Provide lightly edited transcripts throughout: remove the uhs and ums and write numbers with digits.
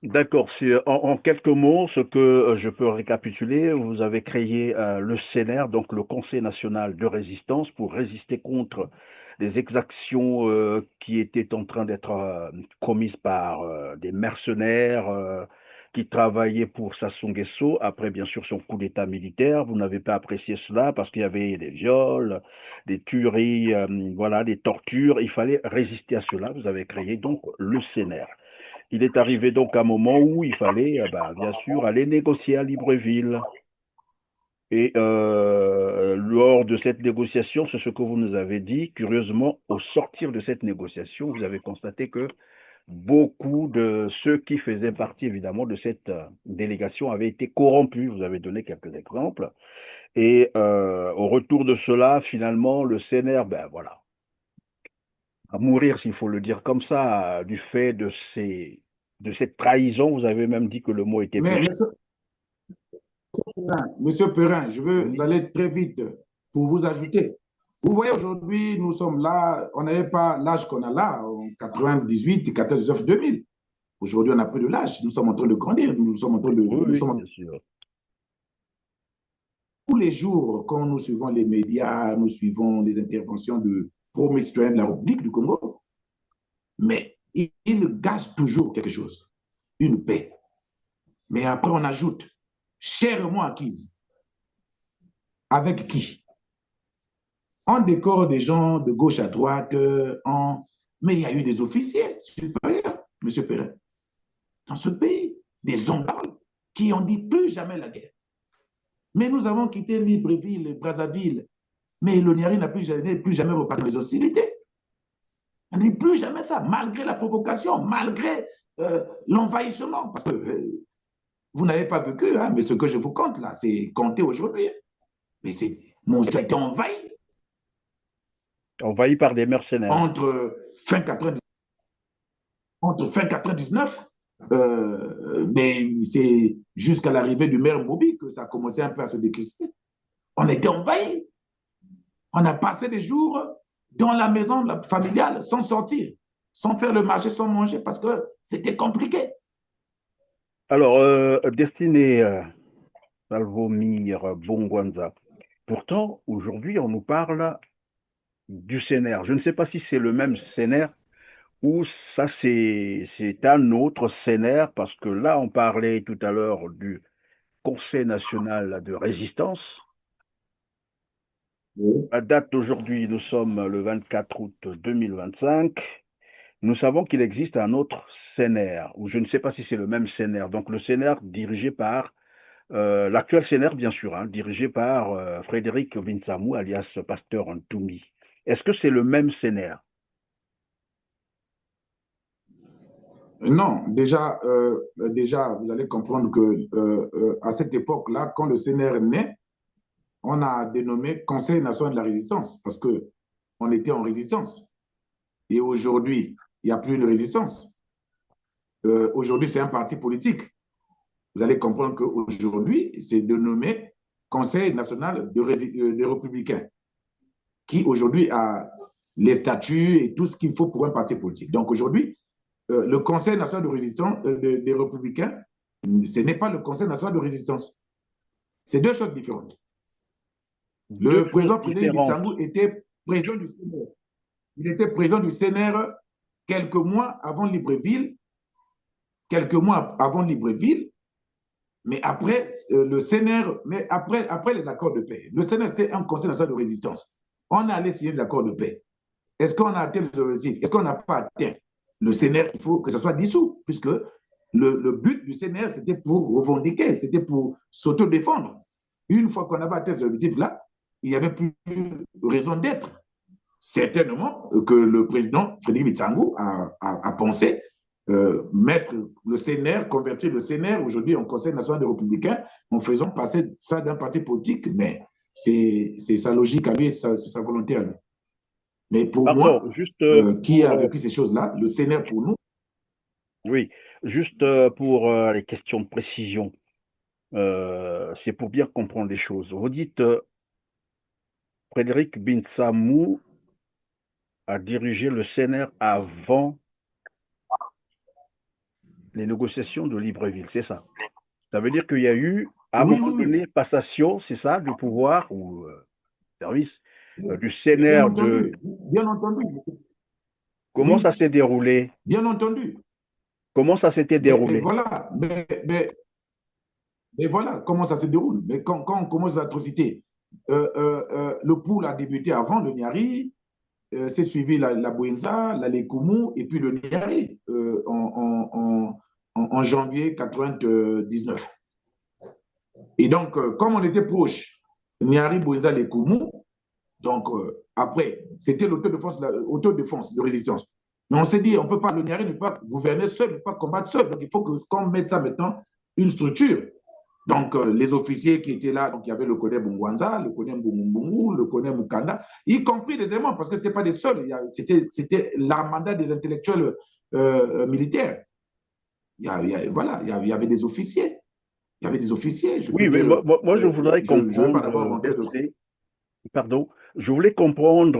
D'accord. En quelques mots, ce que je peux récapituler, vous avez créé le CNR, donc le Conseil national de résistance, pour résister contre les exactions qui étaient en train d'être commises par des mercenaires qui travaillaient pour Sassou Nguesso. Après, bien sûr, son coup d'État militaire, vous n'avez pas apprécié cela parce qu'il y avait des viols, des tueries, voilà, des tortures. Il fallait résister à cela. Vous avez créé donc le CNR. Il est arrivé donc un moment où il fallait, bah, bien sûr, aller négocier à Libreville. Et lors de cette négociation, c'est ce que vous nous avez dit. Curieusement, au sortir de cette négociation, vous avez constaté que beaucoup de ceux qui faisaient partie, évidemment, de cette délégation avaient été corrompus. Vous avez donné quelques exemples. Et au retour de cela, finalement, le CNR, ben voilà, à mourir, s'il faut le dire comme ça, du fait de cette trahison. Vous avez même dit que le mot était Mais, péché. monsieur Perrin, je veux Oui, aller très vite pour vous ajouter. Vous voyez, aujourd'hui, nous sommes là, on n'avait pas l'âge qu'on a là, en 98, 14, 19, 2000. Aujourd'hui, on n'a plus de l'âge. Nous sommes en train de grandir. oui, Nous oui, sommes bien sûr. tous les jours, quand nous suivons les médias, nous suivons les interventions de premiers citoyens de la République du Congo, mais ils gâchent toujours quelque chose, une paix. Mais après, on ajoute, chèrement acquise. Avec qui? On décore des gens de gauche à droite, mais il y a eu des officiers supérieurs, M. Perrin, dans ce pays, des hommes qui ont dit plus jamais la guerre. Mais nous avons quitté Libreville, Brazzaville, mais Loniari n'est plus jamais reparti dans les hostilités. On n'est plus jamais ça, malgré la provocation, malgré l'envahissement. Parce que vous n'avez pas vécu, hein, mais ce que je vous compte là, c'est compté aujourd'hui. Mais c'est, mon a été envahi Envahi par des mercenaires. entre fin 90, entre fin 99, mais c'est jusqu'à l'arrivée du maire Mobi que ça a commencé un peu à se décrisper. On était envahi. On a passé des jours dans la maison familiale sans sortir, sans faire le marché, sans manger, parce que c'était compliqué. Alors, destiné Salvomir Bongwanza. Pourtant, aujourd'hui, on nous parle du CNR. Je ne sais pas si c'est le même CNR ou ça, c'est un autre CNR, parce que là, on parlait tout à l'heure du Conseil national de résistance. Oui. À date d'aujourd'hui, nous sommes le 24 août 2025. Nous savons qu'il existe un autre CNR, ou je ne sais pas si c'est le même CNR. Donc le CNR dirigé par l'actuel CNR, bien sûr, hein, dirigé par Frédéric Vinsamou, alias Pasteur Ntoumi. Est-ce que c'est le même CNR? Non, déjà, vous allez comprendre que à cette époque-là, quand le CNR naît, on a dénommé Conseil national de la résistance parce que on était en résistance. Et aujourd'hui, il n'y a plus une résistance. Aujourd'hui, c'est un parti politique. Vous allez comprendre qu'aujourd'hui, c'est dénommé Conseil national des républicains, qui aujourd'hui a les statuts et tout ce qu'il faut pour un parti politique. Donc aujourd'hui, le Conseil national de résistance des républicains, ce n'est pas le Conseil national de résistance. C'est deux choses différentes. Deux Le choses président Frédéric différentes. Bitsangou était président du CNR. Il était président du CNR quelques mois avant Libreville, quelques mois avant Libreville, mais après le CNR, mais après les accords de paix. Le CNR, c'était un conseil national de résistance. On a allé signer des accords de paix. Est-ce qu'on a atteint les objectifs? Est-ce qu'on n'a pas atteint? Le CNR, il faut que ça soit dissous, puisque le but du CNR, c'était pour revendiquer, c'était pour s'autodéfendre. Une fois qu'on avait atteint ces objectifs-là, il n'y avait plus raison d'être. Certainement que le président Frédéric Bitsangou a pensé mettre le CNR, convertir le CNR aujourd'hui en Conseil national des républicains en faisant passer ça d'un parti politique, mais c'est sa logique à lui, c'est sa volonté à lui. Mais pour Pardon, moi, juste qui pour a vécu ces choses-là, le CNR pour nous, oui, juste pour les questions de précision. C'est pour bien comprendre les choses. Vous dites Frédéric Binsamou a dirigé le CNR avant les négociations de Libreville, c'est ça. Ça veut dire qu'il y a eu, à un Oui, moment oui, donné, passation, c'est ça, du pouvoir ou service oui. du Bien CNR de... entendu, bien entendu. Comment ça Oui, s'est déroulé? bien entendu. Comment ça s'était Mais déroulé? voilà, mais voilà comment ça se déroule. Mais quand on commence l'atrocité, le pool a débuté avant le Niari, c'est suivi la Bouenza, la Lekoumou et puis le Niari en janvier 99. Et donc, comme on était proche, Niari, Bouenza, Lekoumou, donc après, c'était l'autodéfense de résistance. Mais on s'est dit, on peut pas, le Niari ne peut pas gouverner seul, ne peut pas combattre seul. Donc il faut qu'on mette ça maintenant, une structure. Donc, les officiers qui étaient là, donc il y avait le Koné Bungwanza, le Koné Mbungu, le Koné Mukanda, y compris les aimants, parce que ce n'était pas des seuls, c'était l'armada des intellectuels militaires. Voilà, il y avait des officiers. Il y avait des officiers, je peux Oui, mais dire. moi, je voudrais Je ne veux pas comprendre, d'abord rentrer de... pardon, je voulais comprendre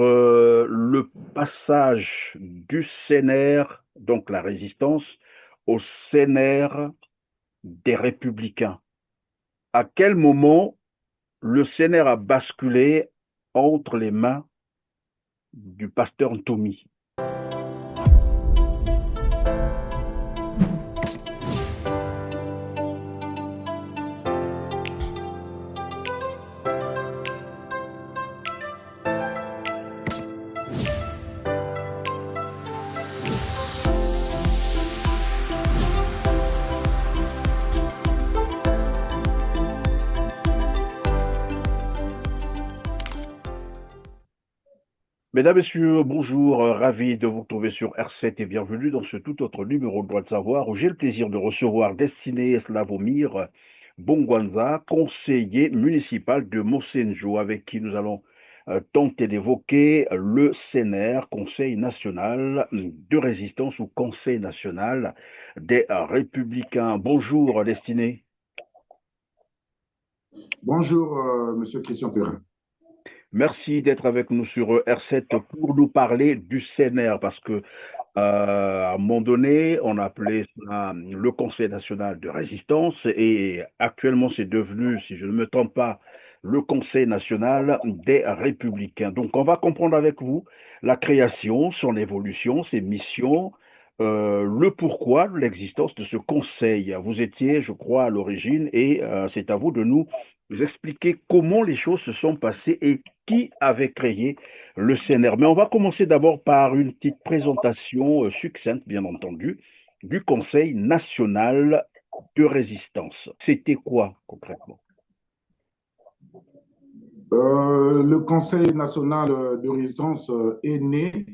le passage du CNR, donc la résistance, au CNR des républicains. À quel moment le CNR a basculé entre les mains du pasteur Ntomi? Mesdames, Messieurs, bonjour, ravi de vous retrouver sur R7 et bienvenue dans ce tout autre numéro de Droit de Savoir où j'ai le plaisir de recevoir Destiné Slavomir Bongwanza, conseiller municipal de Mosenjo, avec qui nous allons tenter d'évoquer le CNR, Conseil national de résistance ou Conseil national des républicains. Bonjour, Destiné. Bonjour, Monsieur Christian Perrin. Merci d'être avec nous sur R7 pour nous parler du CNR parce que à un moment donné, on appelait ça le Conseil national de résistance et actuellement c'est devenu, si je ne me trompe pas, le Conseil national des républicains. Donc on va comprendre avec vous la création, son évolution, ses missions, le pourquoi de l'existence de ce conseil. Vous étiez, je crois, à l'origine et c'est à vous de nous expliquer comment les choses se sont passées et qui avait créé le CNR. Mais on va commencer d'abord par une petite présentation succincte, bien entendu, du Conseil national de résistance. C'était quoi concrètement? Le Conseil national de résistance est né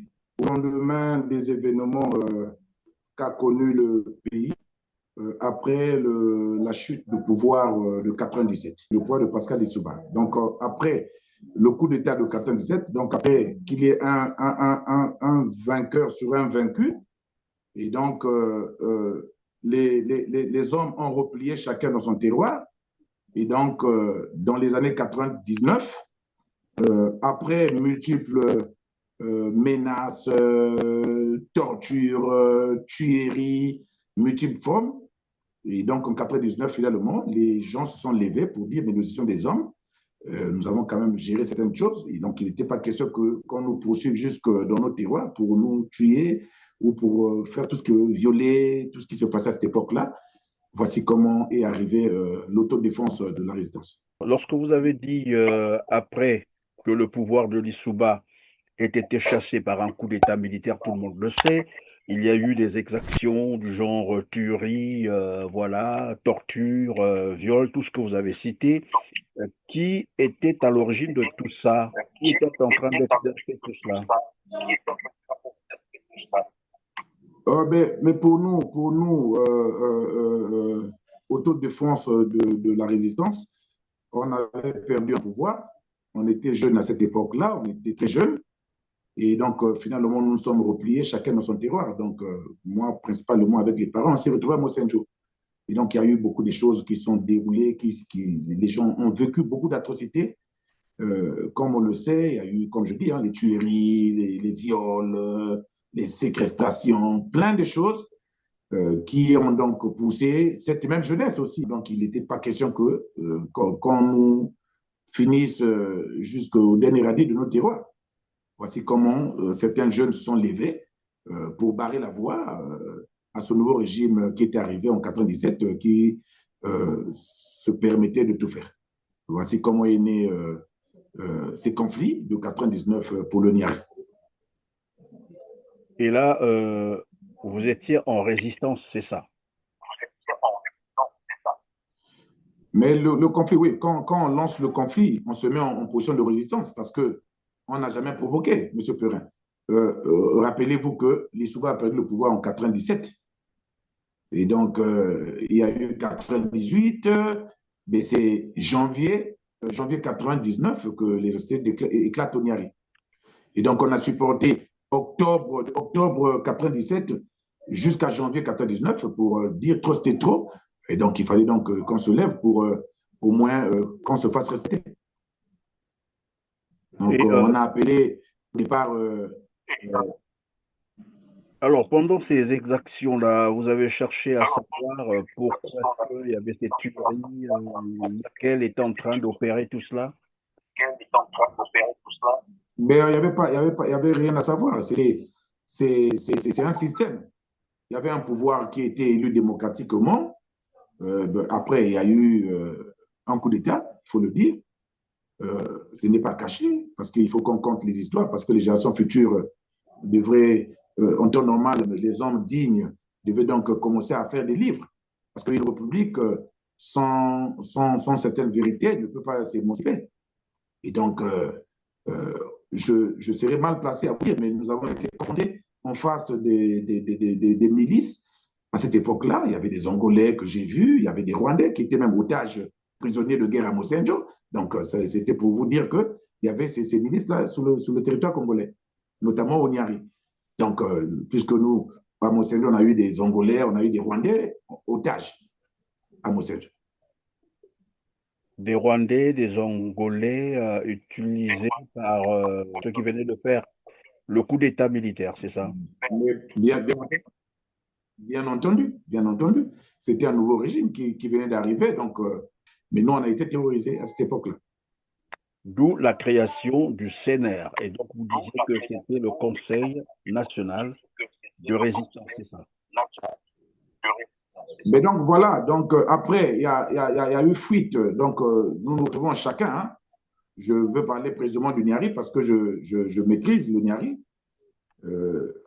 au lendemain des événements qu'a connu le pays après la chute de pouvoir de 97, le pouvoir de Pascal Lissouba. Donc, après le coup d'État de 97, donc après qu'il y ait un vainqueur sur un vaincu, et donc les hommes ont replié chacun dans son terroir. Et donc, dans les années 99, après multiples menaces, tortures, tueries, multiples formes, et donc en 99, finalement, les gens se sont levés pour dire, mais nous étions des hommes, nous avons quand même géré certaines choses, et donc il n'était pas question qu'on nous poursuive jusque dans nos terroirs pour nous tuer ou pour faire tout ce que violer, tout ce qui se passait à cette époque-là. Voici comment est arrivée l'autodéfense de la résistance. Lorsque vous avez dit après que le pouvoir de Lissouba ait été chassé par un coup d'État militaire, tout le monde le sait, il y a eu des exactions du genre tuerie, voilà, torture, viol, tout ce que vous avez cité. Qui était à l'origine de tout ça? Qui était en train d'exercer tout cela? Mais pour nous autodéfense de la résistance, on avait perdu un pouvoir. On était jeunes à cette époque-là, on était très jeunes. Et donc, finalement, nous nous sommes repliés, chacun dans son terroir. Donc, moi, principalement avec les parents, on s'est retrouvés à Mosenjo. Et donc, il y a eu beaucoup de choses qui sont déroulées, les gens ont vécu beaucoup d'atrocités. Comme on le sait, il y a eu, comme je dis, hein, les tueries, les viols, les séquestrations, plein de choses. qui ont donc poussé cette même jeunesse aussi. Donc, il n'était pas question que qu'on nous finisse jusqu'au dernier radis de nos terroirs. Voici comment certains jeunes se sont levés pour barrer la voie à ce nouveau régime qui était arrivé en 97, qui se permettait de tout faire. Voici comment est né ces conflits de 99 pour le Niari. Et là, vous étiez en résistance, c'est ça? Mais le conflit, oui, quand on lance le conflit, on se met en position de résistance parce qu'on n'a jamais provoqué, M. Perrin. Rappelez-vous que l'Issouba a perdu le pouvoir en 97. Et donc, il y a eu 98, mais c'est janvier 99 que les sociétés éclatent au Niari. Et donc, on a supporté octobre 97 jusqu'à janvier 99 pour dire trop, c'était trop. Et donc, il fallait donc qu'on se lève pour au moins qu'on se fasse respecter. Donc, on a appelé au départ. Alors, pendant ces exactions-là, vous avez cherché à savoir pourquoi il y avait cette tuerie, laquelle est en train d'opérer tout cela? Mais il n'y avait pas, il y avait rien à savoir. C'est un système. Il y avait un pouvoir qui était élu démocratiquement. Après, il y a eu un coup d'État, il faut le dire. Ce n'est pas caché, parce qu'il faut qu'on compte les histoires, parce que les générations futures devraient, en temps normal, les hommes dignes devaient donc commencer à faire des livres. Parce qu'une république sans certaines vérités ne peut pas s'émanciper. Et donc, je serais mal placé à vous dire, mais nous avons été confrontés en face des milices. À cette époque-là, il y avait des Angolais que j'ai vus, il y avait des Rwandais qui étaient même otages, prisonniers de guerre à Mosenjo. Donc, c'était pour vous dire qu'il y avait ces milices-là sur le territoire congolais, notamment au Niari. Donc, puisque nous, à Mosenjo, on a eu des Angolais, on a eu des Rwandais otages à Mosenjo. Des Rwandais, des Angolais utilisés par ceux qui venaient de faire le coup d'État militaire, c'est ça? Bien entendu, bien entendu. C'était un nouveau régime qui venait d'arriver, donc, mais nous, on a été terrorisés à cette époque-là. D'où la création du CNR. Et donc, vous disiez que c'était le Conseil national de résistance, c'est ça? Mais donc, voilà, donc après, il y a eu fuite. Donc, nous nous retrouvons chacun. Hein. Je veux parler précisément du Niari parce que je maîtrise le Niari.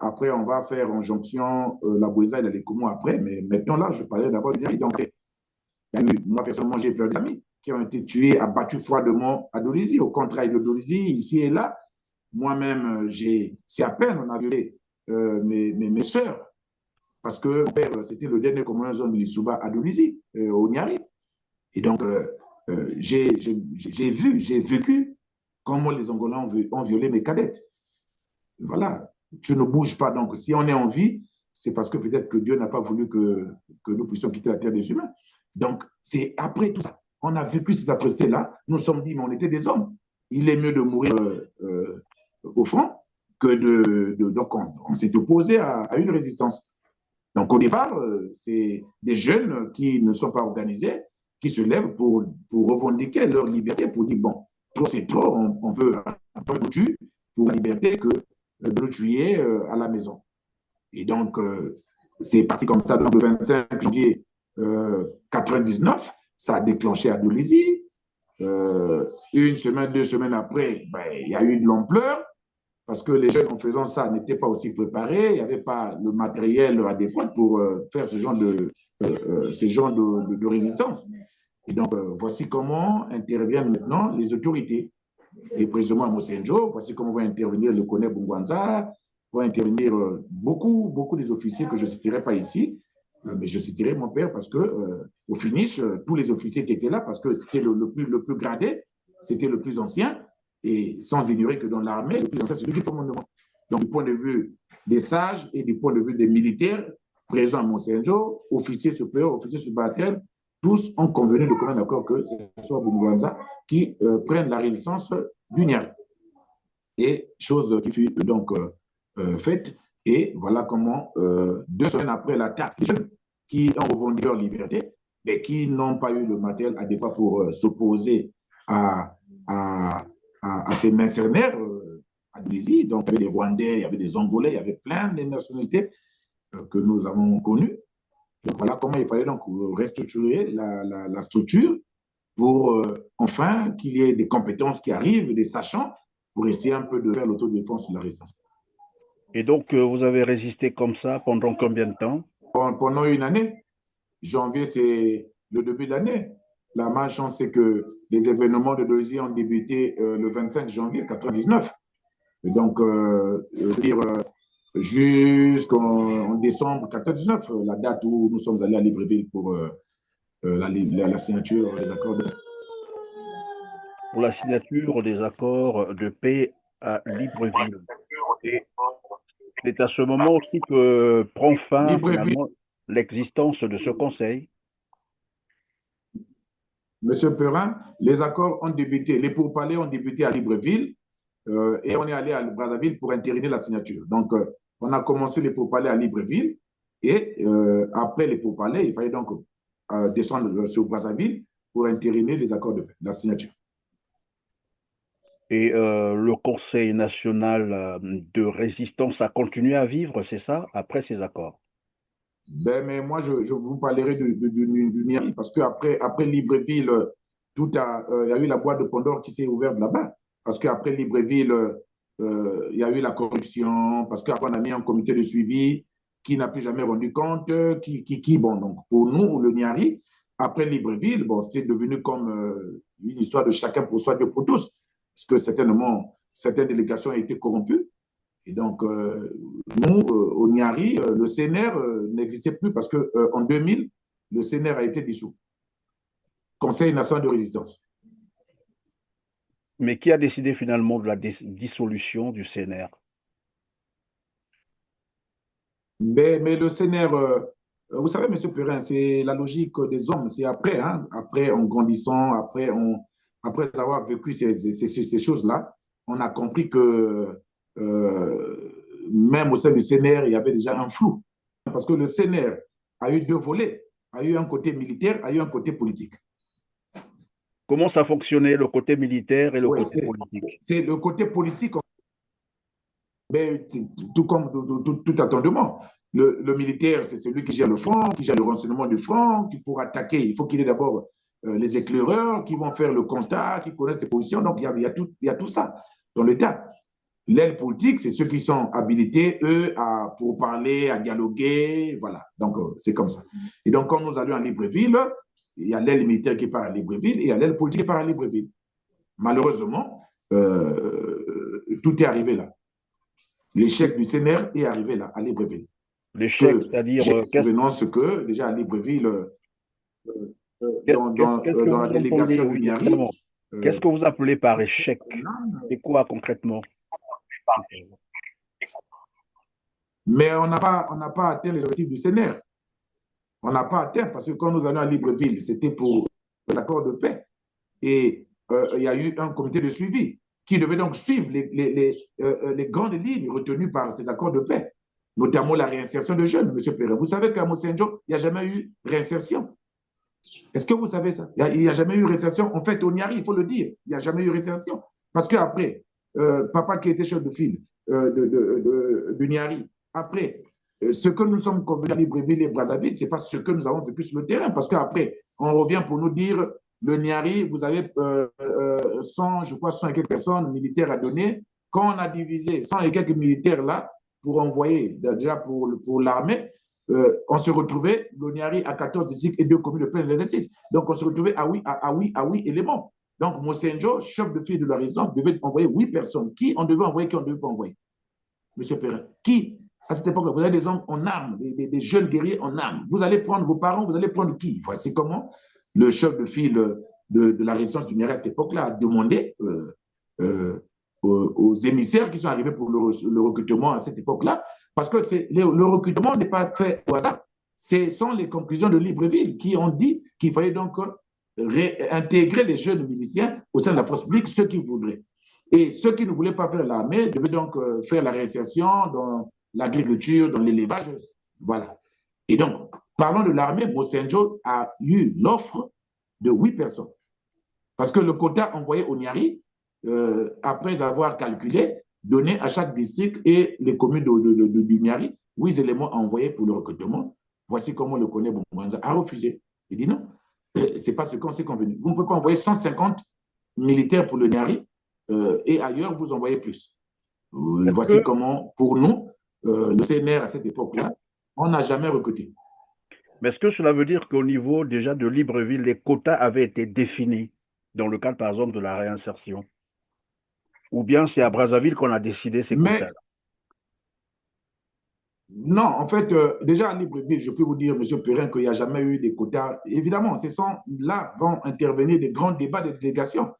Après, on va faire en jonction la Bouéza et la Lécomo après, mais maintenant, là, je parlais d'abord du Niari. Donc, il y a eu, moi, personnellement, j'ai plein d'amis qui ont été tués, abattus froidement à Dolisie, au contrail de Dolisie, ici et là. Moi-même, c'est à peine, on a violé mes soeurs, parce que c'était le dernier commandant zone de l'Issouba à Dolisie, au Niari. Et donc, j'ai vécu comment les Angolais ont violé mes cadettes. Voilà, tu ne bouges pas. Donc, si on est en vie, c'est parce que peut-être que Dieu n'a pas voulu que nous puissions quitter la terre des humains. Donc, c'est après tout ça. On a vécu ces atrocités-là. Nous nous sommes dit, mais on était des hommes. Il est mieux de mourir au front que donc, on s'est opposé à une résistance. Donc, au départ, c'est des jeunes qui ne sont pas organisés, qui se lèvent pour revendiquer leur liberté, pour dire, bon, trop c'est trop, on veut un peu de tuer pour la liberté que de le tuer à la maison. Et donc, c'est parti comme ça, donc le 25 janvier 99, ça a déclenché à Dolisie. Une semaine, 2 semaines après, il y a eu de l'ampleur parce que les jeunes, en faisant ça, n'étaient pas aussi préparés. Il n'y avait pas le matériel adéquat pour faire ce genre de résistance. Et donc, voici comment interviennent maintenant les autorités. Et précisément à Mosenjo, voici comment va intervenir le colonel Bungwanza, va intervenir beaucoup des officiers que je ne citerai pas ici, mais je citerai mon père parce que, au finish, tous les officiers qui étaient là, parce que c'était le plus gradé, c'était le plus ancien, et sans ignorer que dans l'armée, le plus ancien, c'est lui qui prend mon nom. Donc, du point de vue des sages et du point de vue des militaires présents à Mosenjo, officiers supérieurs, officiers subalternes, tous ont convenu de commun accord que ce soit Bungwanza qui prenne la résistance du Niari. Et chose qui fut donc faite, Et voilà comment, 2 semaines après l'attaque, les jeunes qui ont revendiqué leur liberté, mais qui n'ont pas eu le matériel adéquat pour s'opposer à, à, à ces mercenaires à Désir. Donc, il y avait des Rwandais, il y avait des Angolais, il y avait plein de nationalités que nous avons connues. Donc, voilà comment il fallait donc restructurer la structure pour enfin qu'il y ait des compétences qui arrivent, des sachants, pour essayer un peu de faire l'autodéfense de la résistance. Et donc, vous avez résisté comme ça pendant combien de temps? Pendant une année, janvier, c'est le début de l'année. La malchance, c'est que les événements de Désir ont débuté le 25 janvier 1999. Et donc, dire jusqu'en décembre 1999, la date où nous sommes allés à Libreville pour la signature des accords de paix. Pour la signature des accords de paix à Libreville. Et c'est à ce moment aussi que prend fin Libreville, finalement l'existence de ce conseil. Monsieur Perrin, les accords ont débuté, les pourparlers ont débuté à Libreville et on est allé à Brazzaville pour entériner la signature. Donc, on a commencé les pourparlers à Libreville et après les pourparlers, il fallait donc descendre sur Brazzaville pour entériner les accords de paix, la signature. Et le Conseil national de résistance a continué à vivre, c'est ça, après ces accords? Ben, mais moi, je vous parlerai du Niari parce qu'après après Libreville, il y a eu la boîte de Pandore qui s'est ouverte là-bas. Parce qu'après Libreville, il y a eu la corruption, parce qu'après, on a mis un comité de suivi qui n'a plus jamais rendu compte, bon, donc pour nous, le Niari, après Libreville, bon, c'était devenu comme une histoire de chacun pour soi, Dieu pour tous, parce que certainement, certaines délégations ont été corrompues. Et donc, nous, au Niari, le CNR n'existait plus parce qu'en 2000, le CNR a été dissous. Conseil national de résistance. Mais qui a décidé finalement de la dissolution du CNR? Mais le CNR, vous savez, M. Perrin, c'est la logique des hommes. C'est après, hein, après, en grandissant, après avoir vécu ces choses-là, on a compris que même au sein du CNR, il y avait déjà un flou. Parce que le CNR a eu 2 volets, a eu un côté militaire, a eu un côté politique. Comment ça fonctionnait, le côté militaire et le Oui, côté politique? c'est le côté politique, mais tout comme tout attendement. Le militaire, c'est celui qui gère le front, qui gère le renseignement du front, qui pour attaquer, il faut qu'il ait d'abord les éclaireurs qui vont faire le constat, qui connaissent les positions. Donc, il y a tout ça dans l'État. L'aile politique, c'est ceux qui sont habilités, eux, pour parler, à dialoguer, voilà. Donc, c'est comme ça. Et donc, quand nous allions à Libreville, il y a l'aile militaire qui part à Libreville et il y a l'aile politique qui part à Libreville. Malheureusement, tout est arrivé là. L'échec du CNR est arrivé là, à Libreville. L'échec, c'est-à-dire, j'ai souvenance que, déjà à Libreville, qu'est-ce que dans la vous entendez, délégation du oui, Niari, justement? Qu'est-ce que vous appelez par échec? C'est quoi concrètement? mais on n'a pas atteint les objectifs du CNR. On n'a pas atteint parce que quand nous allions à Libreville, c'était pour l'accord de paix. Et il y a eu un comité de suivi qui devait donc suivre les grandes lignes retenues par ces accords de paix, notamment la réinsertion de jeunes, M. Perrin. Vous savez qu'à Mosenjo, il n'y a jamais eu réinsertion. Est-ce que vous savez ça? Il n'y a jamais eu réinsertion. En fait, au Niari, il faut le dire, il n'y a jamais eu réinsertion. Parce qu'après, papa qui était chef de file du Niari, après, ce que nous sommes convenus à Libreville et Brazzaville, ce n'est pas ce que nous avons vécu sur le terrain. Parce qu'après, on revient pour nous dire, le Niari, vous avez 100, je crois, 100 et quelques personnes militaires à donner. Quand on a divisé 100 et quelques militaires là, pour envoyer, déjà pour l'armée, on se retrouvait, le Niari à 14 districts et 2 communes de plein exercice. Donc, on se retrouvait à 8 éléments. Donc, Mosenjo, chef de file de la résistance, devait envoyer 8 personnes. Qui on devait envoyer, qui on ne devait pas envoyer? Monsieur Perrin, qui à cette époque-là, vous avez des hommes en armes, des jeunes guerriers en armes. Vous allez prendre vos parents, vous allez prendre qui? Voici comment le chef de file de la résistance du Niari à cette époque-là a demandé aux émissaires qui sont arrivés pour le recrutement à cette époque-là, parce que le recrutement n'est pas fait au hasard. Ce sont les conclusions de Libreville qui ont dit qu'il fallait donc réintégrer les jeunes miliciens au sein de la force publique, ceux qui voudraient. Et ceux qui ne voulaient pas faire l'armée devaient donc faire la réinsertion l'agriculture, dans l'élevage. Voilà. Et donc, parlons de l'armée, Mosenjo a eu l'offre de 8 personnes. Parce que le quota envoyé au Niari, après avoir calculé, donnait à chaque district et les communes du Niari 8 éléments à envoyer pour le recrutement. Voici comment le colonel Bongwanza a refusé. Il dit non, ce n'est pas ce qu'on s'est convenu. Vous ne pouvez pas envoyer 150 militaires pour le Niari et ailleurs, vous envoyez plus. Voici comment, pour nous, le CNR à cette époque-là, on n'a jamais recruté. Mais est-ce que cela veut dire qu'au niveau déjà de Libreville, les quotas avaient été définis dans le cadre, par exemple, de la réinsertion? Ou bien c'est à Brazzaville qu'on a décidé ces quotas-là? Non, en fait, déjà à Libreville, je peux vous dire, M. Perrin, qu'il n'y a jamais eu des quotas. Évidemment, là vont intervenir des grands débats de délégation.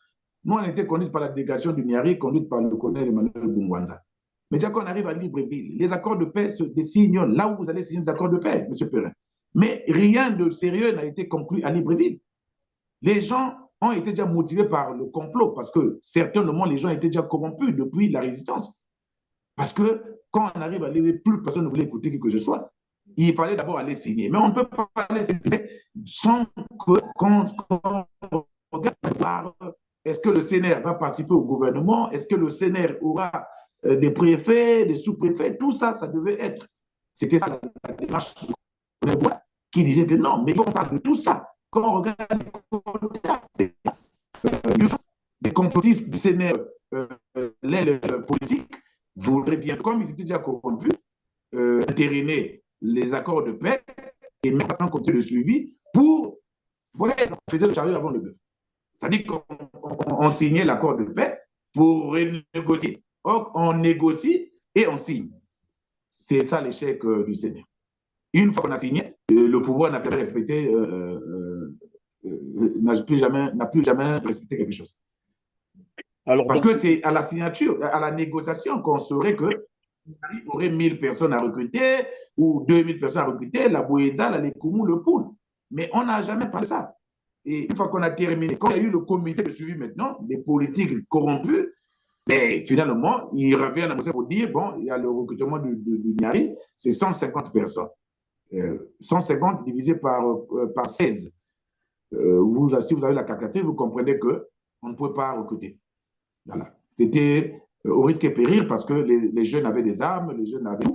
Nous, on était conduits par la délégation du Niari, conduite par le colonel Emmanuel Bongwanza. Mais déjà qu'on arrive à Libreville, les accords de paix se dessinent là où vous allez signer des accords de paix, M. Perrin. Mais rien de sérieux n'a été conclu à Libreville. Les gens ont été déjà motivés par le complot parce que certainement les gens étaient déjà corrompus depuis la résistance. Parce que quand on arrive à Libreville, plus personne ne voulait écouter qui que ce soit. Il fallait d'abord aller signer. Mais on ne peut pas aller signer sans qu'on regarde est-ce que le CNR va participer au gouvernement, est-ce que le CNR aura des préfets, des sous-préfets, tout ça, ça devait être. C'était ça la démarche qui disait que non, mais il faut qu'on parle de tout ça. Quand on regarde les complotistes du CNR, l'aile politique, voudraient bien, comme ils étaient déjà corrompus, entériner les accords de paix et mettre en côté le suivi pour, voilà, on faisait le chariot avant le bœuf. C'est-à-dire qu'on signait l'accord de paix pour renégocier. Or, on négocie et on signe. C'est ça l'échec du Sénat. Une fois qu'on a signé, le pouvoir n'a plus respecté, n'a plus jamais respecté quelque chose. Alors, parce que c'est à la signature, à la négociation qu'on saurait que il y aurait 1000 personnes à recruter ou 2000 personnes à recruter, la Boéza, la Lékoumou, le Poul. Mais on n'a jamais parlé de ça. Et une fois qu'on a terminé, quand il y a eu le comité de suivi maintenant, des politiques corrompus, mais finalement, ils reviennent à nous pour dire, bon, il y a le recrutement du Niari, c'est 150 personnes. 150 divisé par 16. Si vous avez la calculatrice, vous comprenez qu'on ne peut pas recruter. Voilà. C'était au risque et péril parce que les jeunes avaient des armes, les jeunes avaient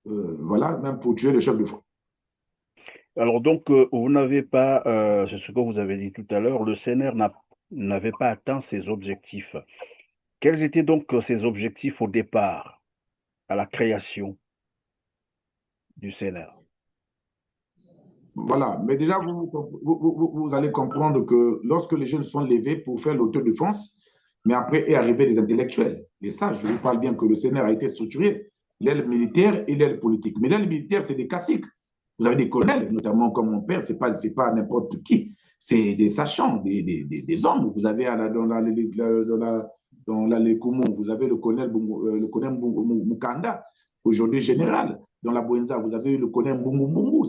voilà, même pour tuer le chef de front. Alors donc, vous n'avez pas, c'est ce que vous avez dit tout à l'heure, le CNR n'avait pas atteint ses objectifs. Quels étaient donc ses objectifs au départ, à la création du CNR? Voilà, mais déjà, vous allez comprendre que lorsque les jeunes sont levés pour faire l'autodéfense, mais après est arrivé les intellectuels. Et ça, je vous parle bien que le CNR a été structuré, l'aile militaire et l'aile politique. Mais l'aile militaire, c'est des classiques. Vous avez des colonels, notamment comme mon père, c'est pas n'importe qui. C'est des sachants, des hommes. Vous avez dans la Lékoumou, vous avez le colonel Mukanda, aujourd'hui général. Dans la Boenza, vous avez le colonel Mbungu.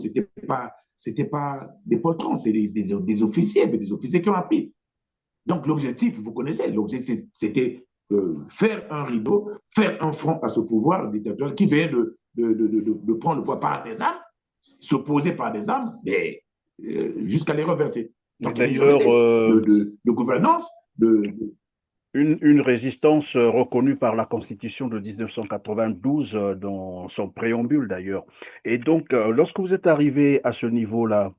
C'était pas des poltrons, c'est des officiers, mais des officiers qui ont appris. Donc l'objectif, vous connaissez, l'objectif c'était faire un rideau, faire un front à ce pouvoir dictatorial qui vient de prendre le pouvoir par des armes, s'opposer par des armes, mais jusqu'à les reverser. Donc d'ailleurs, de gouvernance, une résistance reconnue par la Constitution de 1992 dans son préambule d'ailleurs. Et donc, lorsque vous êtes arrivé à ce niveau-là,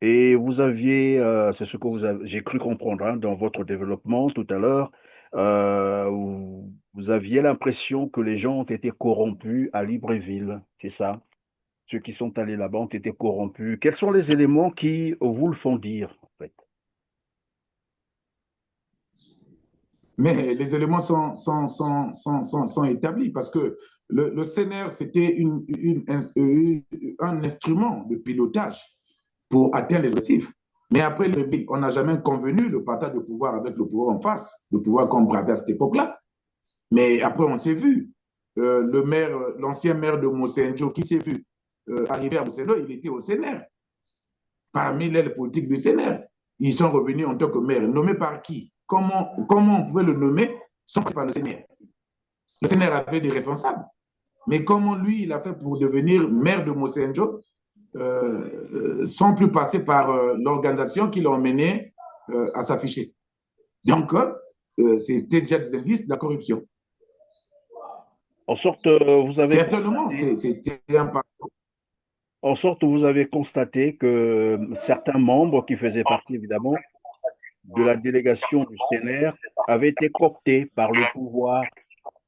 et vous aviez, c'est ce que j'ai cru comprendre hein, dans votre développement tout à l'heure, vous aviez l'impression que les gens ont été corrompus à Libreville, c'est ça? Ceux qui sont allés là-bas ont été corrompus. Quels sont les éléments qui vous le font dire, en fait? Mais les éléments sont établis parce que le CNR, c'était un instrument de pilotage pour atteindre les objectifs. Mais après, on n'a jamais convenu le partage de pouvoir avec le pouvoir en face, le pouvoir qu'on bravait à cette époque-là. Mais après, on s'est vu. L'ancien maire de Mosenjo, qui s'est vu arriver à Mosenjo, il était au CNR. Parmi l'aile politique du CNR. Ils sont revenus en tant que maire. Nommé par qui? Comment on pouvait le nommer sans passer par le CNR? Le CNR avait des responsables. Mais comment lui, il a fait pour devenir maire de Mosenjo sans plus passer par l'organisation qui l'a emmené à s'afficher. Donc, c'était déjà des indices de la corruption. En sorte, Certainement, c'était un en sorte, vous avez constaté que certains membres qui faisaient partie, évidemment, de la délégation du CNR avaient été cooptés par le pouvoir,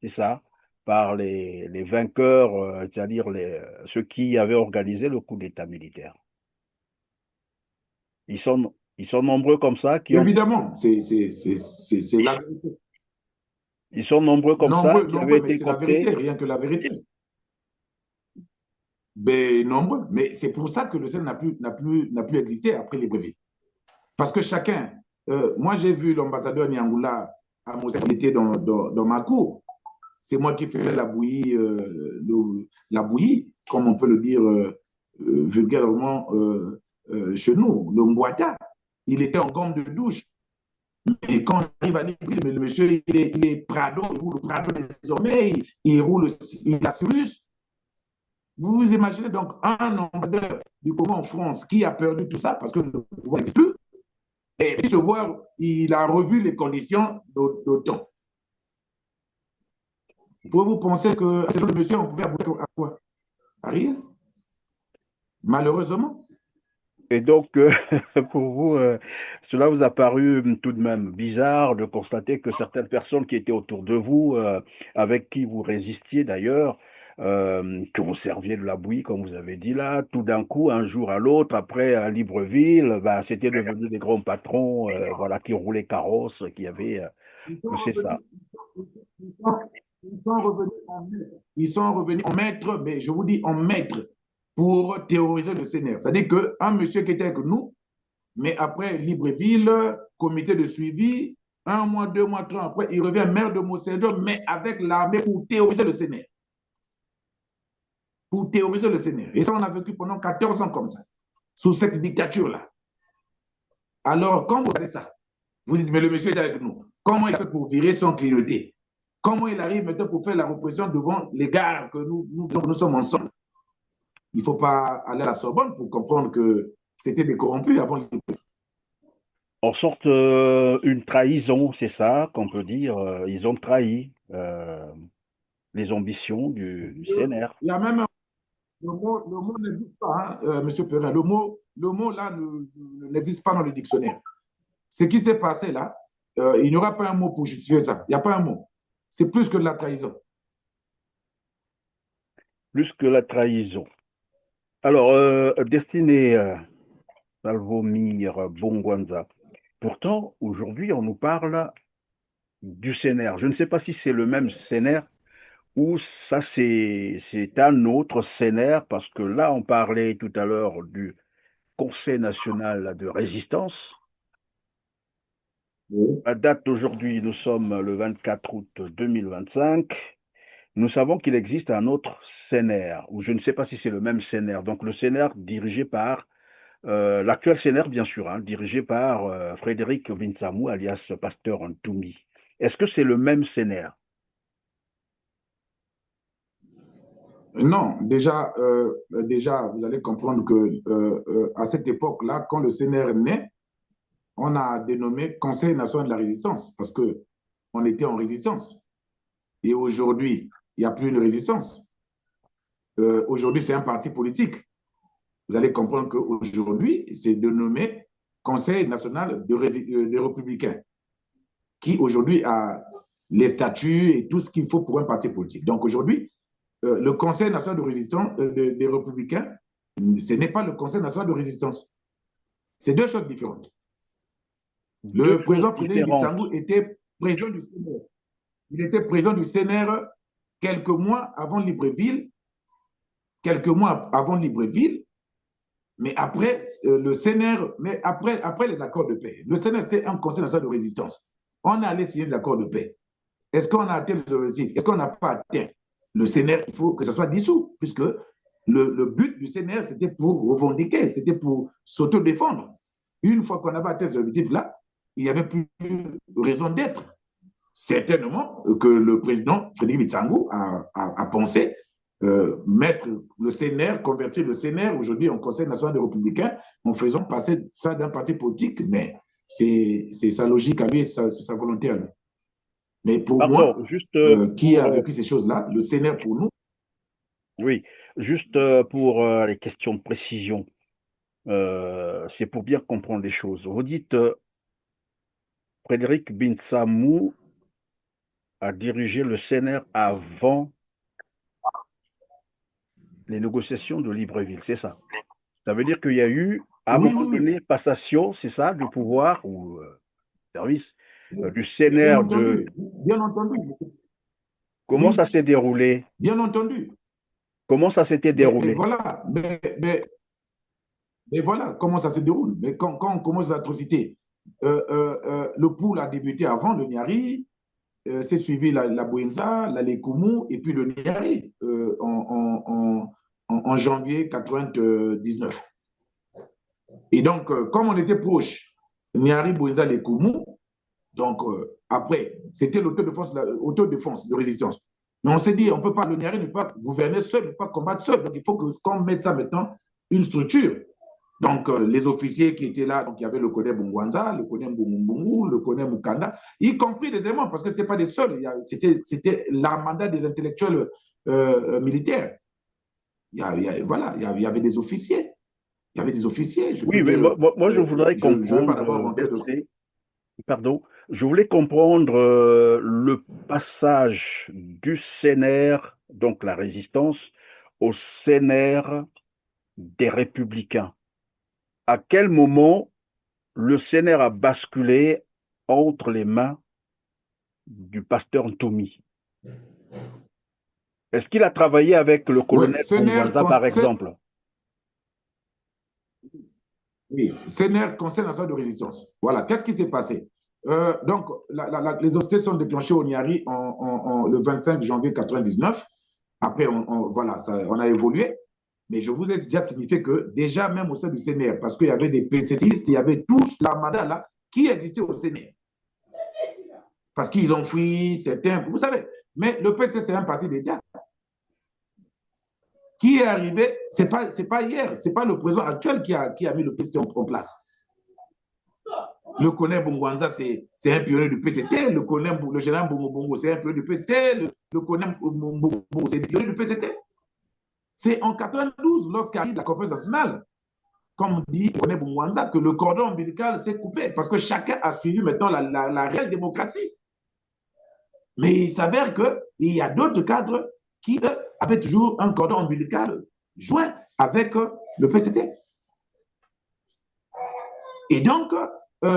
c'est ça, par les vainqueurs, c'est-à-dire ceux qui avaient organisé le coup d'État militaire. Ils sont nombreux comme ça évidemment, c'est la vérité. ils sont nombreux comme ça Nombreux, qui avaient nombreux, mais été c'est la vérité, cooptés. rien que la vérité. Ben, nombreux, mais c'est pour ça que le CNR n'a plus existé après Libreville. Parce que chacun, moi j'ai vu l'ambassadeur Niangoula à Moselle, il était dans ma cour. C'est moi qui faisais la bouillie, comme on peut le dire vulgairement chez nous, le mboita. Il était en gomme de douche. Et quand on arrive à Libreville, le monsieur, il est Prado, il roule le Prado désormais, il a Cirrus. Vous vous imaginez donc un ambassadeur du Congo en France qui a perdu tout ça parce que le pouvoir n'existe plus. Et puis se voir, il a revu les conditions d'OTAN. Pouvez-vous penser que ce monsieur, on pouvait aboutir à quoi? À rien. Malheureusement. Et donc, pour vous, cela vous a paru tout de même bizarre de constater que certaines personnes qui étaient autour de vous, avec qui vous résistiez d'ailleurs, que vous serviez de la bouillie, comme vous avez dit là, tout d'un coup, un jour à l'autre, après à Libreville, bah, c'était devenu des grands patrons, voilà, qui roulaient carrosse, qui avaient, Ils sont c'est ça. revenus, ils sont, ils sont revenus en maître. Ils sont revenus en maître, mais je vous dis en maître, pour terroriser le CNR. C'est-à-dire qu'un monsieur qui était avec nous, mais après Libreville, comité de suivi, un mois, 2 mois, 3 après, il revient maire de Moussédio, mais avec l'armée pour terroriser le CNR. Pour terroriser le CNR. Et ça, on a vécu pendant 14 ans comme ça, sous cette dictature-là. Alors, quand vous regardez ça, vous dites, mais le monsieur est avec nous. Comment il a fait pour virer son clignoté? Comment il arrive maintenant pour faire la répression devant les gars que nous sommes ensemble? Il ne faut pas aller à la Sorbonne pour comprendre que c'était des corrompus avant les... En sorte, une trahison, c'est ça qu'on peut dire. Ils ont trahi les ambitions du CNR. Il y a même le mot n'existe pas, hein, Monsieur Perrin. Le mot là n'existe pas dans le dictionnaire. Ce qui s'est passé là, il n'y aura pas un mot pour justifier ça. Il n'y a pas un mot. C'est plus que de la trahison. Plus que la trahison. Alors, destiné Salvomir Bongwanza. Pourtant, aujourd'hui, on nous parle du CNR. Je ne sais pas si c'est le même CNR ou ça c'est un autre CNR parce que là, on parlait tout à l'heure du Conseil national de résistance. Oui. La date d'aujourd'hui, nous sommes le 24 août 2025. Nous savons qu'il existe un autre CNR, ou je ne sais pas si c'est le même CNR. Donc le CNR dirigé par l'actuel CNR, bien sûr, hein, dirigé par Frédéric Vinsamou, alias Pasteur Ntoumi. Est-ce que c'est le même CNR? Non, déjà, vous allez comprendre que à cette époque-là, quand le CNR naît, on a dénommé Conseil national de la résistance parce que on était en résistance. Et aujourd'hui, il n'y a plus une résistance. Aujourd'hui, c'est un parti politique. Vous allez comprendre qu'aujourd'hui, c'est dénommé Conseil national des républicains, qui aujourd'hui a les statuts et tout ce qu'il faut pour un parti politique. Donc aujourd'hui, le Conseil national de résistance des républicains, ce n'est pas le Conseil national de résistance. C'est deux choses différentes. Deux Le choses président Frédéric différentes. Bitsangou était président du CNR. Il était président du CNR quelques mois avant Libreville, mais après le CNR, mais après les accords de paix. Le CNR, c'était un conseil national de résistance. On est allé signer des accords de paix. Est-ce qu'on a atteint les objectifs? Est-ce qu'on n'a pas atteint? Le CNR, il faut que ça soit dissous, puisque le but du CNR, c'était pour revendiquer, c'était pour s'autodéfendre. Une fois qu'on avait atteint ces objectifs-là, il n'y avait plus raison d'être. Certainement que le président Frédéric Bitsangou a pensé mettre le CNR, convertir le CNR aujourd'hui en Conseil national des Républicains, en faisant passer ça d'un parti politique, mais c'est sa logique à lui, c'est sa volonté à lui. Mais pour Pardon, moi, juste qui a vécu ces choses-là, le CNR pour nous. oui, juste pour les questions de précision, c'est pour bien comprendre les choses. Vous dites Frédéric Binsamou a dirigé le CNR avant les négociations de Libreville, c'est ça? Ça veut dire qu'il y a eu, à un Oui, moment oui, oui. donné, passation, c'est ça, du pouvoir ou service du Bien CNR de... entendu, bien entendu. Comment Oui, ça s'est déroulé? bien entendu. Comment ça s'était Mais déroulé? voilà, mais voilà comment ça se déroule. Mais quand on commence l'atrocité, le pool a débuté avant le Niari, c'est suivi la Bouenza, la Lekoumou et puis le Niari en janvier 99. Et donc, comme on était proche, Niari, Bouenza, Lekoumou, donc après, c'était l'autodéfense de résistance. Mais on s'est dit, on peut pas, le Niari ne peut pas gouverner seul, ne peut pas combattre seul. Donc il faut qu'on mette ça maintenant, une structure. Donc, les officiers qui étaient là, donc il y avait le Koné Bungwanza, le Koné Mbungu, le Koné Mukanda, y compris des éléments, parce que ce n'était pas des seuls, c'était l'armada des intellectuels militaires. Voilà, il y avait des officiers. Il y avait des officiers, je peux Oui, mais dire. moi je voudrais Je ne veux pas comprendre, d'abord rentrer dans... pardon, je voulais comprendre le passage du CNR, donc la résistance, au CNR des républicains. À quel moment le CNR a basculé entre les mains du pasteur Ntoumi? Est-ce qu'il a travaillé avec le Oui, colonel Bongwanza, par exemple? oui, CNR, Conseil national de résistance. Voilà, qu'est-ce qui s'est passé? Donc, les hostilités sont déclenchées au Niari le 25 janvier 99. Après, voilà, on a évolué. Mais je vous ai déjà signifié que déjà, même au sein du CNR, parce qu'il y avait des PCTistes, il y avait tous l'armada là qui existait au CNR. Parce qu'ils ont fui, certains, vous savez. Mais le PC, c'est un parti d'État. Qui est arrivé, c'est pas hier, c'est pas le président actuel qui a mis le PCT en place. Le Koné Bungwanza, c'est un pionnier du PCT. Le général Bongo, c'est un pionnier du PCT. Le Koné Bongo, c'est un pionnier du PCT. C'est en 92, lorsqu'arrive la conférence nationale, comme dit Koné Bungwanza, que le cordon ombilical s'est coupé parce que chacun a suivi maintenant la réelle démocratie. Mais il s'avère qu'il y a d'autres cadres qui, eux, avaient toujours un cordon ombilical joint avec le PCT. Et donc, 2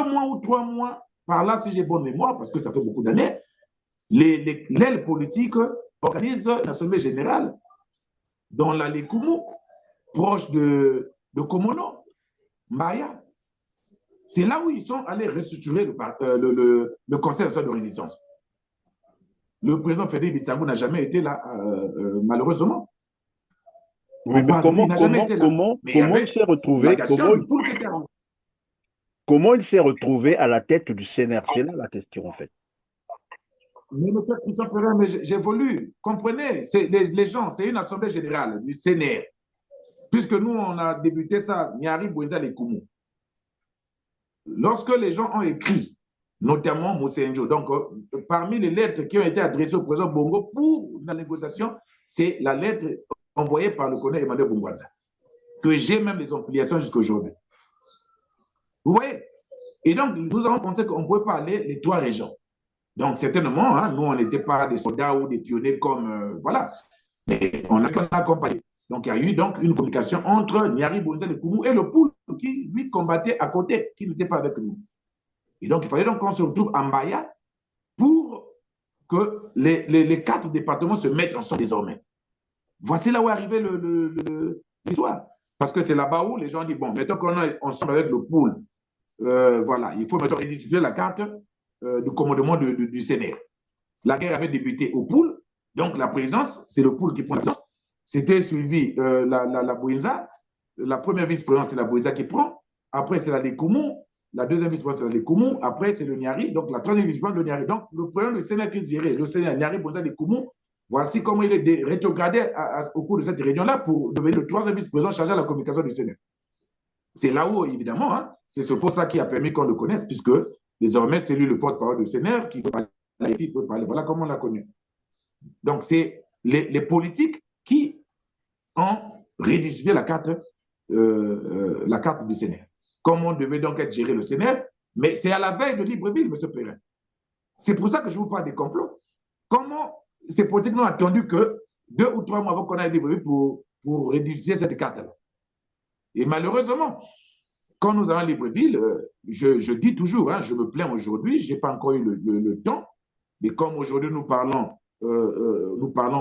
mois ou 3 mois par là, si j'ai bonne mémoire, parce que ça fait beaucoup d'années, l'aile politique organise une assemblée générale dans la Lekoumou, proche de Komono, Maya. C'est là où ils sont allés restructurer le Conseil national de résistance. Le président Frédéric Bitsangou n'a jamais été là, malheureusement. Oui, mais Il n'a jamais été là. Mais il y avait il s'est retrouvé, la question du pool qui était en... comment il s'est retrouvé à la tête du CNR? C'est là la question, en fait. Mais monsieur Christian Perrin, mais j'évolue. Comprenez, les gens, c'est une assemblée générale du CNR. Puisque nous, on a débuté ça, Niari, Bouenza, les Koumou. Lorsque les gens ont écrit, notamment Moussé Njo, donc parmi les lettres qui ont été adressées au président Bongo pour la négociation, c'est la lettre envoyée par le colonel Emmanuel Bongwanza, que j'ai même les ampliations jusqu'à aujourd'hui. Vous voyez? Et donc, nous avons pensé qu'on ne pouvait pas aller les 3 régions. Donc, certainement, hein, nous, on n'était pas des soldats ou des pionniers comme... voilà. Mais on a accompagné. Donc, il y a eu donc une communication entre Niari, Bonza, le Koumou et le Poul qui, lui, combattait à côté, qui n'était pas avec nous. Et donc, il fallait donc qu'on se retrouve en Maya pour que les 4 départements se mettent ensemble désormais. Voici là où est arrivé l'histoire. Parce que c'est là-bas où les gens disent, bon, mettons qu'on est ensemble avec le Poul, voilà, il faut maintenant redistribuer la carte du commandement du CNR. La guerre avait débuté au Poul, donc la présidence, c'est le Poul qui prend la présidence. C'était suivi la Bouenza, la première vice-présidence, c'est la Bouenza qui prend, après c'est la Lekoumou, la deuxième vice-présidence, c'est la Lekoumou, après c'est le Niari, donc la troisième vice-présidence, le Niari. Donc le président du CNR qui dirait, le CNR, Niari, Bouenza, Lekoumou, Voici comment il est rétrogradé au cours de cette réunion-là pour devenir le troisième vice-président chargé de la communication du Sénat. C'est là-haut, évidemment, hein, c'est ce poste-là qui a permis qu'on le connaisse, puisque désormais, c'est lui le porte-parole du Sénat qui peut parler, qui peut parler. Voilà comment on l'a connu. Donc, c'est les politiques qui ont redistribué la carte du Sénat. Comment devait donc être géré le Sénat, mais c'est à la veille de Libreville, M. Perrin. C'est pour ça que je vous parle des complots. Comment ces politiques n'ont attendu que 2 ou 3 mois avant qu'on aille Libreville pour redistribuer cette carte-là. Et malheureusement, quand nous allons à Libreville, je dis toujours, hein, je me plains aujourd'hui, je n'ai pas encore eu le temps, mais comme aujourd'hui nous parlons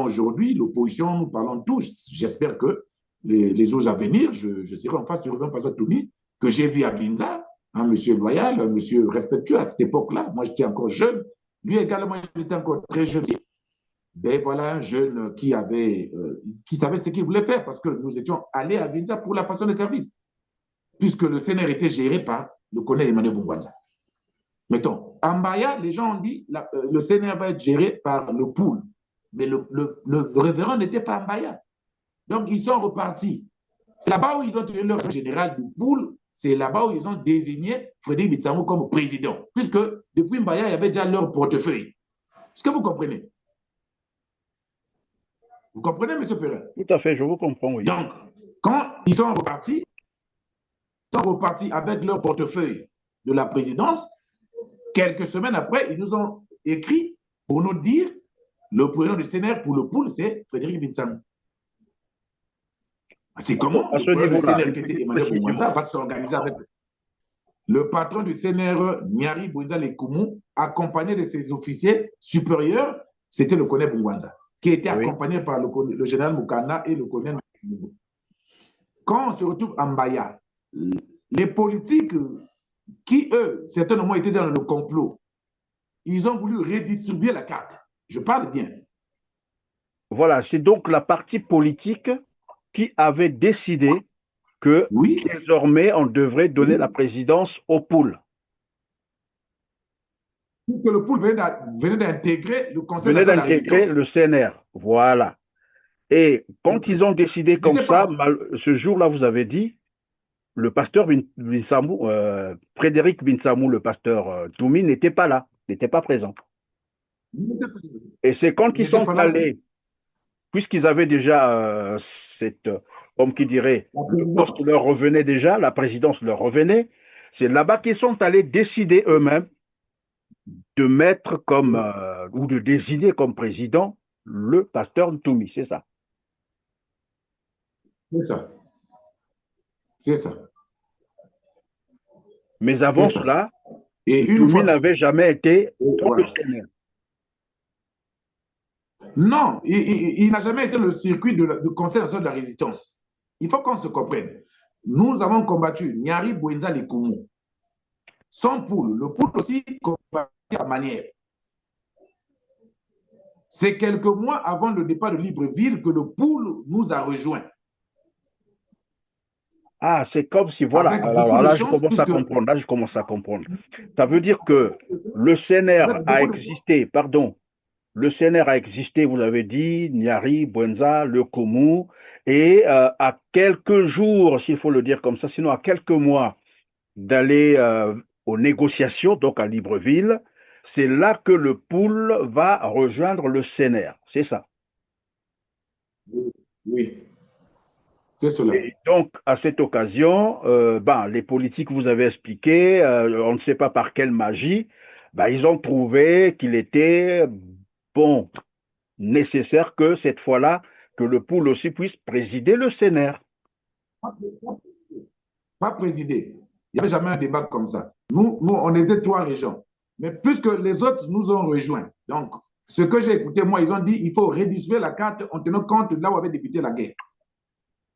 aujourd'hui, l'opposition, nous parlons tous, j'espère que les jours à venir, je serai en face du Révérend Pasteur Toumi, que j'ai vu à Binza, un monsieur loyal, un monsieur respectueux à cette époque-là. Moi, j'étais encore jeune. Lui également, il était encore très jeune. Ben voilà, un jeune qui savait ce qu'il voulait faire parce que nous étions allés à Binza pour la passion de service, puisque le CNR était géré par le colonel Emmanuel Bungwanza. Mettons, à Mbaya, les gens ont dit le CNR va être géré par le pool, mais le révérend n'était pas à Mbaya. Donc, ils sont repartis. C'est là-bas où ils ont tenu leur général du pool, c'est là-bas où ils ont désigné Frédéric Bitsamou comme président, puisque depuis Mbaya, il y avait déjà leur portefeuille. Est-ce que vous comprenez? Vous comprenez, M. Perrin? Tout à fait, je vous comprends, oui. Donc, quand ils sont repartis avec leur portefeuille de la présidence, quelques semaines après, ils nous ont écrit pour nous dire le président du CNR pour le pool, c'est Frédéric Bitsamou. C'est comment à ce niveau-là, le CNR qui était Emmanuel Bungwanza va s'organiser avec le patron du CNR, Nyari Bwinza Lekoumou, accompagné de ses officiers supérieurs, c'était le colonel Bungwanza, qui était accompagné par le général Moukana et le colonel Moukana. Quand on se retrouve à Mbaya, les politiques qui, eux, certainement étaient dans le complot, ils ont voulu redistribuer la carte. Je parle bien. Voilà, c'est donc la partie politique qui avait décidé que désormais, on devrait donner la présidence au pool. Puisque le pool venait d'intégrer le Conseil national de la résistance. Venait d'intégrer le CNR, voilà. Et quand ils ont décidé comme ça, ce jour-là, vous avez dit, le pasteur Binsamou, Frédéric Binsamou, le pasteur Toumi, n'était pas là, n'était pas présent. Et c'est quand ils sont allés, puisqu'ils avaient déjà comme qui dirait, le poste leur revenait déjà, la présidence leur revenait, c'est là-bas qu'ils sont allés décider eux-mêmes de mettre comme, ou de désigner comme président le pasteur Ntoumi, c'est ça. C'est ça. C'est ça. Mais avant cela, Ntoumi n'avait jamais été dans le CNR. Non, il n'a jamais été le circuit du Conseil national de la résistance. Il faut qu'on se comprenne. Nous avons combattu Nyari Bwinza Lekoumou. Son pool, le pool aussi combattu à manière. C'est quelques mois avant le départ de Libreville que le pool nous a rejoints. Ah, c'est comme si, voilà, alors là, je commence à comprendre, là, je commence à comprendre. Ça veut dire que le CNR a existé, pardon, le CNR a existé, vous l'avez dit, Nyari, Bwinza, Lekoumou, et à quelques jours, s'il faut le dire comme ça, sinon à quelques mois d'aller aux négociations, donc à Libreville, c'est là que le pool va rejoindre le CNR, c'est ça? Oui. C'est cela. Et donc, à cette occasion, les politiques, vous avez expliqué, on ne sait pas par quelle magie, ils ont trouvé qu'il était, nécessaire que cette fois-là, que le pool aussi puisse présider le CNR. Pas présider. Il n'y avait jamais un débat comme ça. Nous, on était 3 régions. Mais puisque les autres nous ont rejoints, donc, ce que j'ai écouté, moi, ils ont dit il faut redistribuer la carte en tenant compte de là où avait débuté la guerre.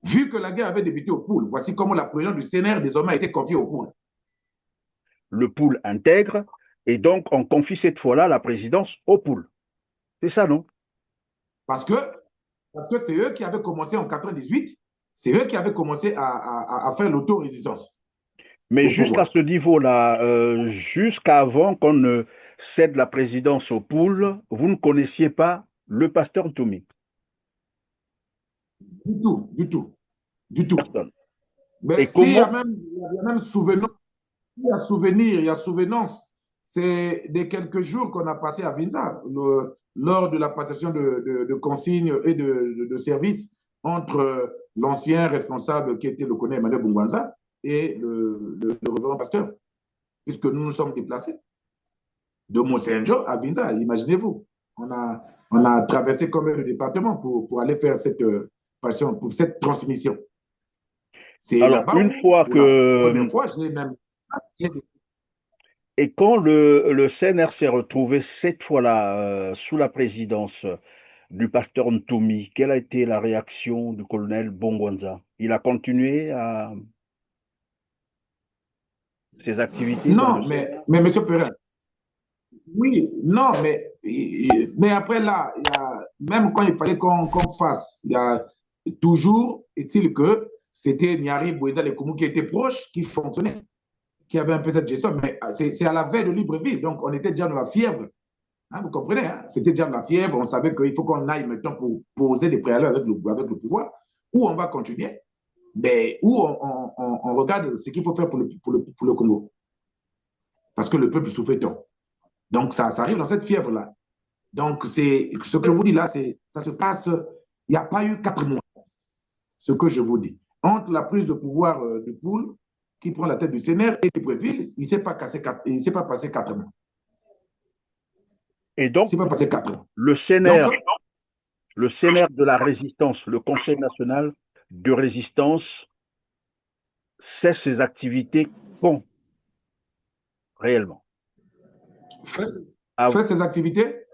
Vu que la guerre avait débuté au pool, voici comment la présidence du CNR désormais a été confiée au pool. Le pool intègre, et donc on confie cette fois-là la présidence au pool. C'est ça, non? Parce que c'est eux qui avaient commencé en 98, c'est eux qui avaient commencé à faire l'autorésistance. Mais jusqu'à ce niveau-là, jusqu'avant qu'on ne cède la présidence au pool, vous ne connaissiez pas Le pasteur Ntoumi. Du tout, du tout, du tout. Personne. Mais Et s'il y comment, a même, il y a même souvenance, il y a souvenir, il y a souvenance. C'est des quelques jours qu'on a passé à Vinza, lors de la passation de consignes et de services entre l'ancien responsable qui était le colonel Emmanuel Bungwanza et le révérend pasteur, puisque nous nous sommes déplacés de Monsenjo à Vinza, imaginez-vous. On a traversé comme le département pour aller faire cette passion, pour cette transmission. C'est alors, là-bas une où, fois pour la première que, fois, j'ai même. et quand le CNR s'est retrouvé cette fois-là sous la présidence du pasteur Ntoumi, quelle a été la réaction du colonel Bongwanza? Il a continué à ses activités dans le Non, CNR? mais Monsieur Perrin, oui, non, mais après là, même quand il fallait qu'on fasse, il y a toujours, est-il que c'était Niari Boueza Lekoumou qui était proche, qui fonctionnait, qui avait un peu cette gestion, mais c'est à la veille de Libreville, donc on était déjà dans la fièvre, hein, vous comprenez, hein? C'était déjà dans la fièvre, on savait qu'il faut qu'on aille maintenant pour poser des préalables avec le pouvoir, ou on va continuer, mais où on regarde ce qu'il faut faire pour le Congo, parce que le peuple souffre tant. Donc ça arrive dans cette fièvre-là. Donc, c'est ce que je vous dis là, ça se passe, il n'y a pas eu 4 mois, ce que je vous dis. Entre la prise de pouvoir de Poul, qui prend la tête du CNR, et Libreville, il ne s'est pas, pas passé 4 mois. Et Il ne donc, s'est pas passé 4 mois. le Donc, CNR, le CNR de la résistance, le Conseil national de résistance, cesse ses activités quand réellement? fait, À- fait ses activités.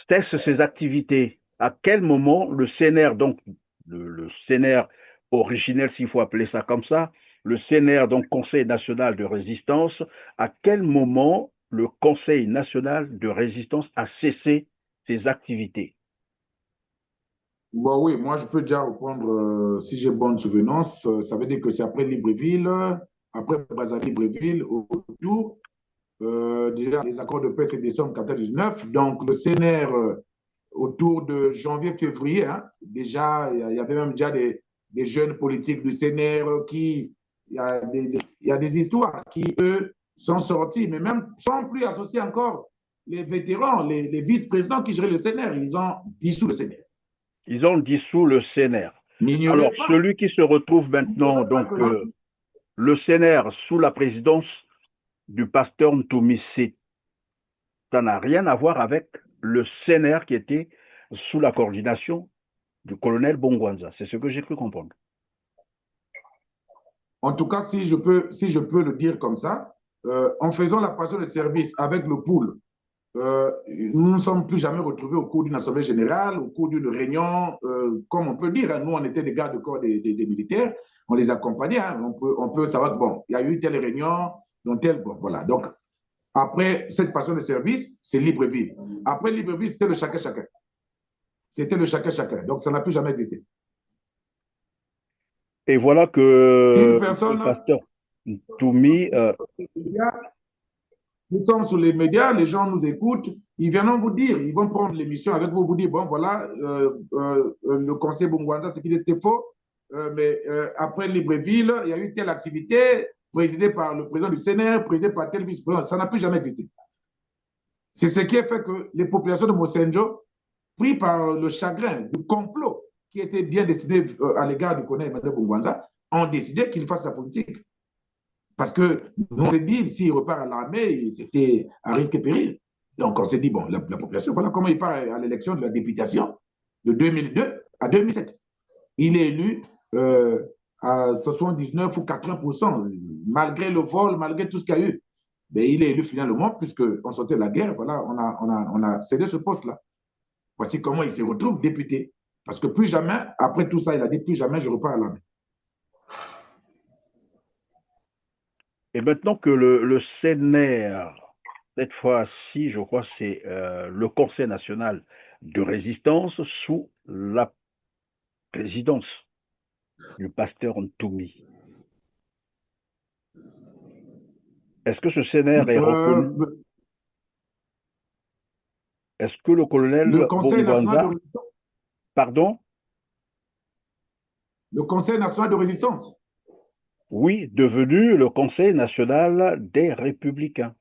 Cesse ses activités. À quel moment le CNR, donc le CNR originel, s'il faut appeler ça comme ça, le CNR, donc Conseil national de résistance, à quel moment le Conseil national de résistance a cessé ses activités? Bon, oui, moi, je peux déjà reprendre, si j'ai bonne souvenance, ça veut dire que c'est après Libreville, après Brazzaville-Libreville, autour, déjà les accords de paix, c'est décembre 14-19, donc le CNR, autour de janvier-février, hein, déjà, il y avait même déjà des jeunes politiques du CNR il y a des histoires qui, eux, sont sortis, mais même sans plus associer encore les vétérans, les vice-présidents qui géraient le CNR. Ils ont dissous le CNR. Ils ont dissous le CNR. Alors, N'ignorez pas, celui qui se retrouve maintenant, n'ignorez pas donc, que dans. le CNR sous la présidence du pasteur Ntoumi, ça n'a rien à voir avec le CNR qui était sous la coordination du colonel Bongwanza. C'est ce que j'ai cru comprendre. En tout cas, si je peux le dire comme ça, en faisant la passation de service avec le pool, nous ne sommes plus jamais retrouvés au cours d'une assemblée générale, au cours d'une réunion, comme on peut dire. Hein, nous, on était des gardes de corps des militaires, on les accompagnait. Hein, on peut savoir que, bon, il y a eu telle réunion, donc telle. Bon, voilà. Donc, après cette passation de service, c'est Libreville. Après Libreville, c'était le chacun-chacun. C'était le chacun-chacun. Donc, ça n'a plus jamais existé. Et voilà Si une que le personne, pasteur Ntoumi, nous sommes sur les médias, les gens nous écoutent, ils viendront vous dire, ils vont prendre l'émission avec vous, vous dire, bon, voilà, le conseil Bongwanza, c'est qu'il était faux, mais après Libreville, il y a eu telle activité présidée par le président du CNR, présidée par tel vice-président. Ça n'a plus jamais existé. C'est ce qui a fait que les populations de Mosenjo, pris par le chagrin du complot qui était bien destiné à l'égard du colonel Emmanuel Bongwanza, ont décidé qu'il fasse la politique. Parce que nous, on s'est dit, s'il repart à l'armée, c'était à risque et péril. Donc, on s'est dit, bon, la population, voilà comment il part à l'élection de la députation de 2002 à 2007. Il est élu à 79 ou 80%, malgré le vol, malgré tout ce qu'il y a eu. Mais il est élu finalement, puisqu'on sortait de la guerre, voilà, on a cédé ce poste-là. Voici comment il se retrouve député. Parce que plus jamais, après tout ça, il a dit, plus jamais je repars à l'armée. et maintenant que le CNR, cette fois-ci, je crois, c'est le Conseil national de résistance sous la présidence du pasteur Ntoumi. Est-ce que ce CNR est reconnu? Euh, Est-ce que le Le colonel Conseil national de Bongwanza, résistance. pardon, Le Conseil national de résistance. oui, devenu le Conseil national des Républicains.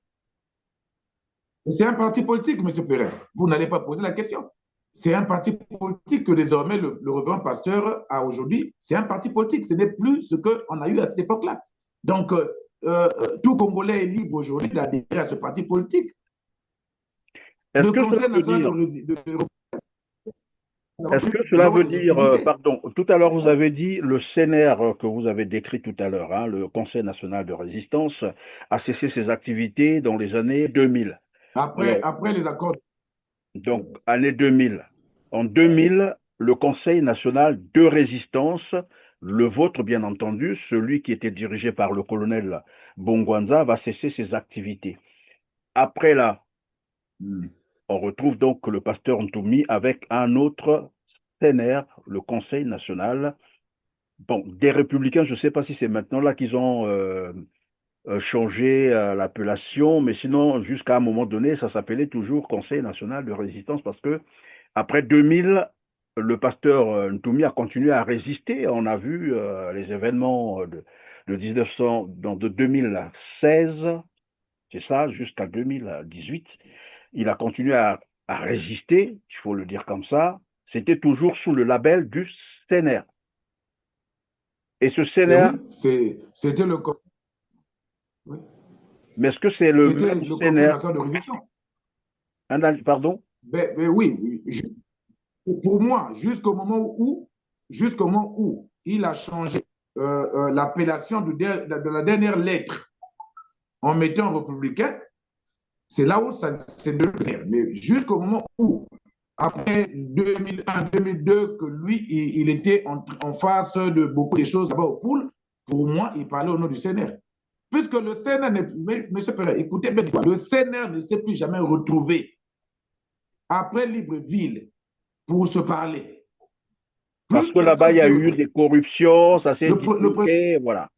C'est un parti politique, M. Perrin. Vous n'allez pas poser la question. C'est un parti politique que désormais le révérend pasteur a aujourd'hui. C'est un parti politique. Ce n'est plus ce qu'on a eu à cette époque-là. Donc, tout Congolais est libre aujourd'hui d'adhérer à ce parti politique. Est-ce Le que cela Conseil veut national dire, de est-ce que nous cela avons veut des dire, hostilités. pardon, tout à l'heure vous avez dit le CNR que vous avez décrit tout à l'heure, hein, le Conseil national de résistance, a cessé ses activités dans les années 2000. Alors, Après les accords. donc, année 2000. En 2000, le Conseil national de résistance, le vôtre bien entendu, celui qui était dirigé par le colonel Bongwanza, va cesser ses activités. Après là, on retrouve donc le pasteur Ntoumi avec un autre CNR, le Conseil national. Bon, des républicains, je ne sais pas si c'est maintenant là qu'ils ont changé l'appellation, mais sinon, jusqu'à un moment donné, ça s'appelait toujours Conseil national de résistance parce que après 2000, le pasteur Ntoumi a continué à résister. On a vu les événements de 1900, de 2016, c'est ça, jusqu'à 2018. Il a continué à résister, il faut le dire comme ça. C'était toujours sous le label du CNR. Et ce Et CNR, oui, c'était le, oui. mais est-ce que c'est le C'était même le Conseil CNR? national de résistance. Pardon? Oui, pour moi, jusqu'au moment où il a changé l'appellation de la dernière lettre en mettant républicain, c'est là où ça s'est devenu. Mais jusqu'au moment où, après 2001-2002, que lui, il était en face de beaucoup de choses là-bas au pool, pour moi, il parlait au nom du CNR. Puisque le CNR, monsieur Perret, écoutez bien, le CNR ne s'est plus jamais retrouvé après Libreville pour se parler. Parce Plus que là-bas, personne il ne y a s'est eu retrouvé. des corruptions, ça s'est Le disloqué, voilà.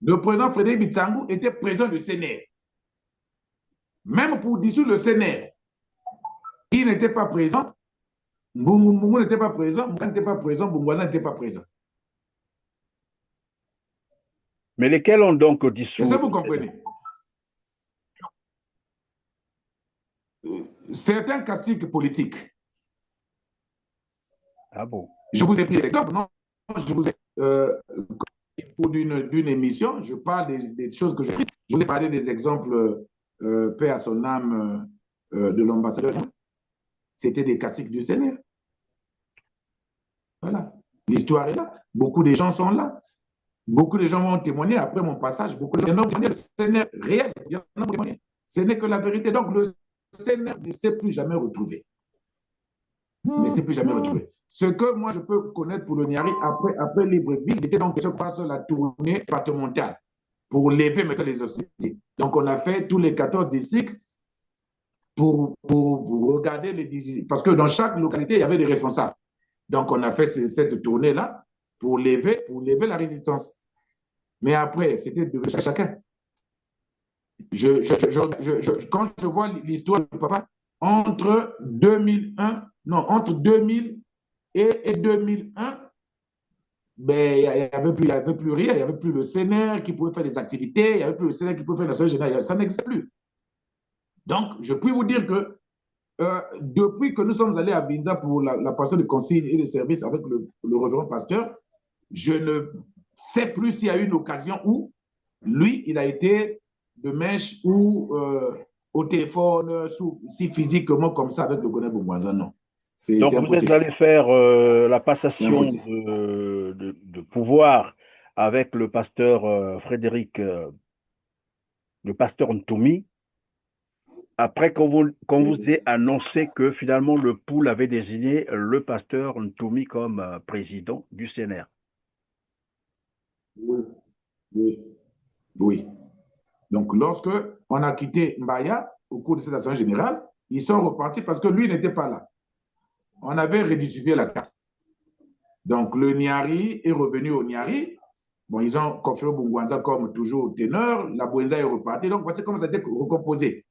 Le président Frédéric Bitsangou était président du CNR. Même pour dissoudre le CNR, il n'était pas présent. Mbungu n'était pas présent, Mbungu n'était pas présent, Bungwaza n'était pas présent. Mais lesquels ont donc Est-ce dissous que vous le CNR? comprenez? Certains caciques politiques. Ah bon? Je vous ai pris l'exemple, non? Je vous ai, pour d'une émission, je parle des choses que je fais. Je vous ai parlé des exemples, paix à son âme, de l'ambassadeur. C'était des caciques du Sénat. Voilà. L'histoire est là. Beaucoup de gens sont là. Beaucoup de gens vont témoigner après mon passage. Beaucoup de gens vont témoigner. Le Sénat réel. Ce n'est que la vérité. Donc, le Sénat ne s'est plus jamais retrouvé. Ne s'est plus jamais retrouvé. Ce que moi, je peux connaître pour le Niari, après Libreville, j'étais donc se passe la tournée départementale pour lever maintenant les hostilités. Donc, on a fait tous les 14 districts pour regarder les districts. Parce que dans chaque localité, il y avait des responsables. Donc, on a fait cette tournée-là pour lever la résistance. Mais après, c'était de chacun. Quand je vois l'histoire de papa, entre 2001, non, entre 2000 et 2001, ben, il n'y avait plus rien. Il n'y avait plus le CNR qui pouvait faire des activités. Il n'y avait plus le CNR qui pouvait faire l'Assemblée générale. Ça n'existe plus. Donc, je puis vous dire que depuis que nous sommes allés à Binza pour la passation de consignes et de services avec le révérend pasteur, je ne sais plus s'il y a eu une occasion où lui, il a été de mèche ou au téléphone, si physiquement comme ça avec le colonel Bongwanza. Non. Donc, C'est vous êtes impossible. allé faire la C'est passation impossible. de pouvoir avec le pasteur Frédéric, le pasteur Ntoumi, après qu'on vous ait annoncé que finalement le pool avait désigné le pasteur Ntoumi comme président du CNR. Oui, oui, oui. Donc, lorsque on a quitté Mbaya au cours de cette assemblée générale, ils sont repartis parce que lui n'était pas là. On avait redistribué la carte. Donc, le Niari est revenu au Niari. Bon, ils ont confirmé Bongwanza comme toujours ténor. La Bouenza est repartie. Donc, voici comment ça a été recomposé.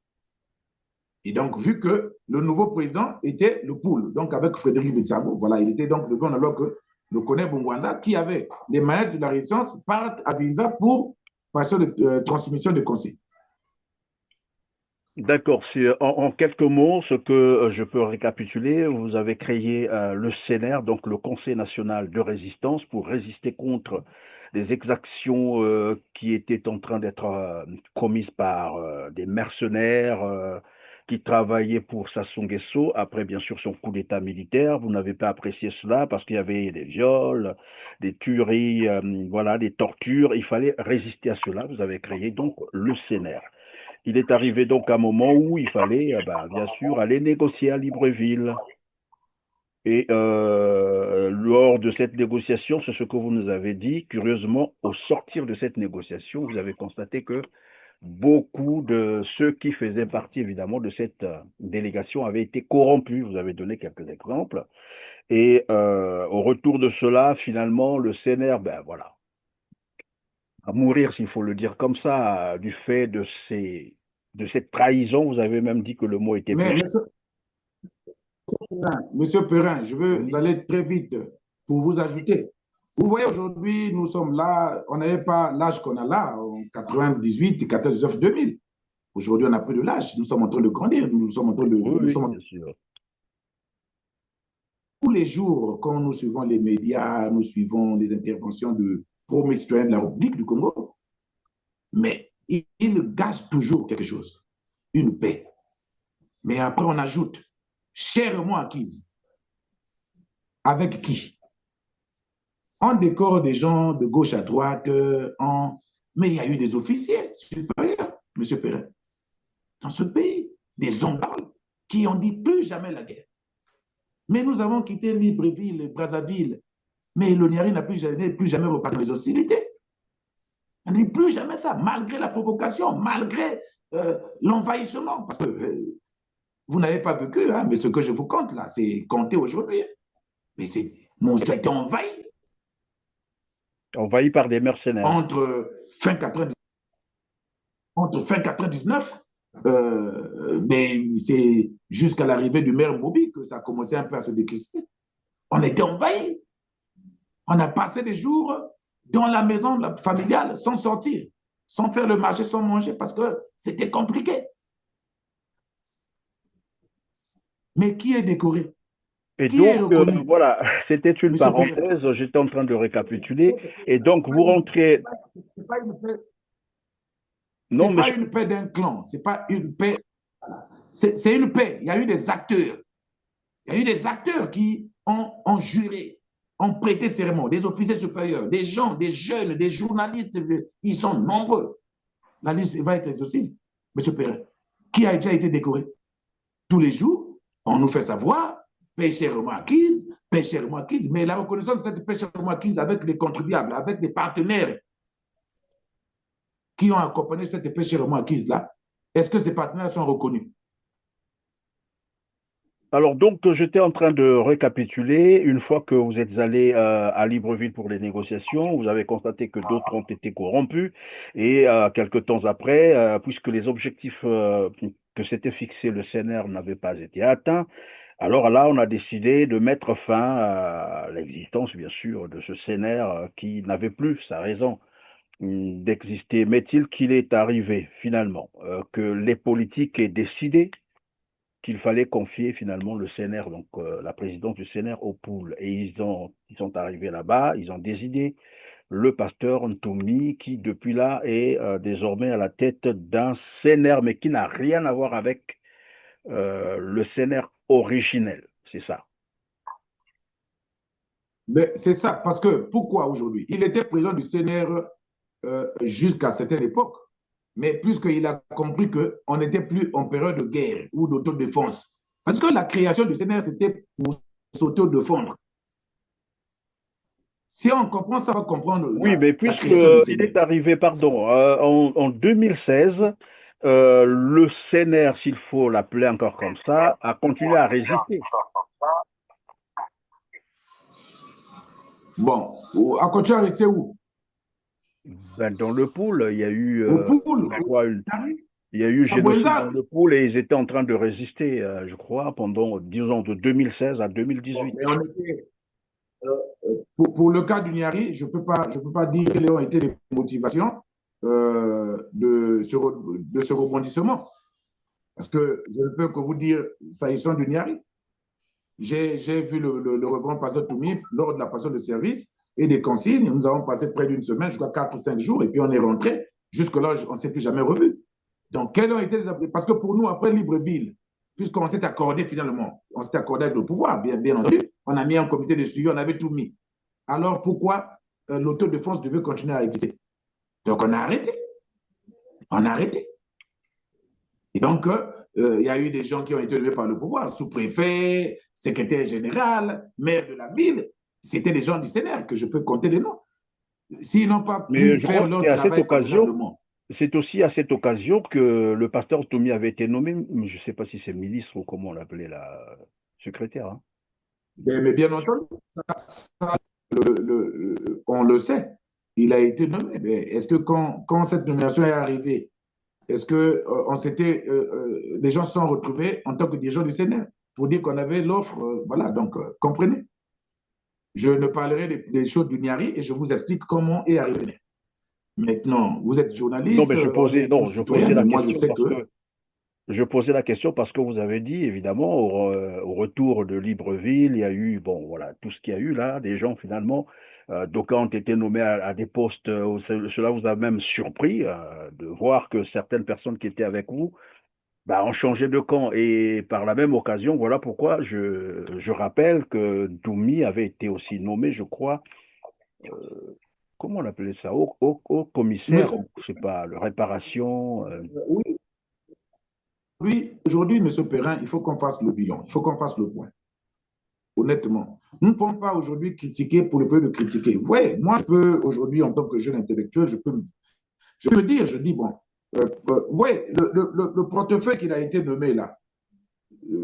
Et donc, vu que le nouveau président était le Poul, donc avec Frédéric Betsabo, voilà, il était donc le bon, alors que le Koné Bongwanza, qui avait les manettes de la résistance, partent à Binza pour passer de transmission de conseils. D'accord. En quelques mots, ce que je peux récapituler, vous avez créé le CNR, donc le Conseil national de résistance, pour résister contre les exactions qui étaient en train d'être commises par des mercenaires qui travaillaient pour Sassou Nguesso, après bien sûr son coup d'État militaire. Vous n'avez pas apprécié cela parce qu'il y avait des viols, des tueries, voilà, des tortures. Il fallait résister à cela. Vous avez créé donc le CNR. Il est arrivé donc un moment où il fallait, ben, bien sûr, aller négocier à Libreville. Et lors de cette négociation, c'est ce que vous nous avez dit, curieusement, au sortir de cette négociation, vous avez constaté que beaucoup de ceux qui faisaient partie, évidemment, de cette délégation avaient été corrompus. Vous avez donné quelques exemples. Et au retour de cela, finalement, le CNR, ben voilà, à mourir, s'il faut le dire comme ça, du fait de cette trahison. Vous avez même dit que le mot était Mais péché. Monsieur Perrin, je veux Oui, aller très vite pour vous ajouter. Vous voyez, aujourd'hui, nous sommes là, on n'avait pas l'âge qu'on a là, en 98, 14, 19, 2000. Aujourd'hui, on n'a plus de l'âge. Nous sommes en train de grandir. oui, Nous oui, sommes bien sûr. tous les jours, quand nous suivons les médias, nous suivons les interventions de promesses citoyens de la République du Congo, mais il gâche toujours quelque chose, une paix. Mais après, on ajoute chèrement acquise. Avec qui? On décore des gens de gauche à droite, mais il y a eu des officiers supérieurs, M. Perrin, dans ce pays, des hommes qui ont dit plus jamais la guerre. Mais nous avons quitté Libreville, Brazzaville, mais l'Oniari n'a plus jamais reparti dans les hostilités. On n'est plus jamais ça, malgré la provocation, malgré l'envahissement. Parce que vous n'avez pas vécu, hein, mais ce que je vous compte là, c'est compté aujourd'hui. Mais mon a été envahi Envahi par des mercenaires. entre fin 90, entre fin 99, mais c'est jusqu'à l'arrivée du maire Mobi que ça a commencé un peu à se décrisper. On était envahi. On a passé des jours dans la maison familiale sans sortir, sans faire le marché, sans manger, parce que c'était compliqué. Mais qui est décoré? Et Qui est donc, reconnu? voilà, c'était une Monsieur Perret. parenthèse, j'étais en train de récapituler. Et donc, vous rentrez. C'est pas une paix. Non, C'est pas monsieur. une paix d'un clan. C'est pas une paix. C'est une paix. Il y a eu des acteurs. Il y a eu des acteurs qui ont juré, ont prêté serment, des officiers supérieurs, des gens, des jeunes, des journalistes. Ils sont nombreux. La liste va être exhaustive, M. Perret. Qui a déjà été décoré? Tous les jours, on nous fait savoir, paix chèrement acquise, paix chèrement acquise, mais la reconnaissance de cette paix chèrement acquise avec les contribuables, avec les partenaires qui ont accompagné cette paix chèrement acquise-là, est-ce que ces partenaires sont reconnus? Alors, donc, j'étais en train de récapituler. Une fois que vous êtes allé à Libreville pour les négociations, vous avez constaté que d'autres ont été corrompus. Et quelques temps après, puisque les objectifs que s'était fixé le CNR n'avaient pas été atteints, alors là, on a décidé de mettre fin à l'existence, bien sûr, de ce CNR qui n'avait plus sa raison d'exister. Mais il qu'il est arrivé finalement que les politiques aient décidé qu'il fallait confier finalement le CNR, donc la présidence du CNR au Poul. Et ils sont arrivés là-bas, ils ont désigné le pasteur Ntoumi qui depuis là est désormais à la tête d'un CNR, mais qui n'a rien à voir avec le CNR originel. C'est ça. C'est ça, parce que pourquoi aujourd'hui? Il était président du CNR jusqu'à certaine époque, mais puisqu'il a compris qu'on n'était plus en période de guerre ou d'autodéfense, parce que la création du CNR, c'était pour s'autodéfendre. Si on comprend ça, on va comprendre Oui, mais la puisque création du il CNR. est arrivé, pardon, en 2016, le CNR, s'il faut l'appeler encore comme ça, a continué à résister. Bon, à continuer à rester où? Ben, dans le pool, il y a eu, Au pool. je crois, une, Paris. Il y a eu À génocide dans Buenza, le pôle et ils étaient en train de résister, je crois, pendant, disons, de 2016 à bon, 2018. mais on était, pour le cas du Niari, je peux pas dire quelles ont été les motivations de ce rebondissement. Parce que je ne peux que vous dire, s'agissant du Niari, j'ai vu le reverend pasteur Toumi lors de la passation de service et des consignes. Nous avons passé près d'une semaine, je crois 4 ou 5 jours, et puis on est rentré. Jusque-là, on ne s'est plus jamais revu. Donc, quels ont été les... Parce que pour nous, après Libreville, puisqu'on s'est accordé finalement, on s'est accordé avec le pouvoir, bien entendu, on a mis un comité de suivi, on avait tout mis. Alors, pourquoi l'autodéfense devait continuer à exister? Donc, on a arrêté. On a arrêté. Et donc, il y a eu des gens qui ont été élevés par le pouvoir, sous-préfet, secrétaire général, maire de la ville. C'était des gens du Sénat que je peux compter les noms. S'ils n'ont pas Mais pu je faire crois que c'est leur à cette travail occasion, convenablement. c'est aussi à cette occasion que le pasteur Tomi avait été nommé, je ne sais pas si c'est ministre ou comment on l'appelait, la secrétaire. Hein. Mais bien entendu, on le sait, il a été nommé. Est-ce que quand cette nomination est arrivée, est-ce que les gens se sont retrouvés en tant que dirigeants du Sénat pour dire qu'on avait l'offre, voilà, donc comprenez. Je ne parlerai des choses du Niari et je vous explique comment est arrivé. Maintenant, vous êtes Non, journaliste, mais on est tous je citoyens, posais mais la moi je question sais parce que que je posais la question parce que vous avez dit, évidemment, au retour de Libreville, il y a eu, bon, voilà, tout ce qu'il y a eu là, des gens finalement, d'aucuns ont été nommés à des postes, cela vous a même surpris de voir que certaines personnes qui étaient avec vous bah, ont changé de camp. Et par la même occasion, voilà pourquoi je rappelle que Doumi avait été aussi nommé, je crois, comment on appelait ça, au commissaire, monsieur, ou je sais pas, le réparation. oui, oui, aujourd'hui, monsieur Perrin, il faut qu'on fasse le bilan, il faut qu'on fasse le point. Honnêtement. Nous ne pouvons pas aujourd'hui critiquer pour le peu de critiquer. Oui, moi, je peux aujourd'hui, en tant que jeune intellectuel, je peux dire, je dis, bon, ouais, le portefeuille qu'il a été nommé là,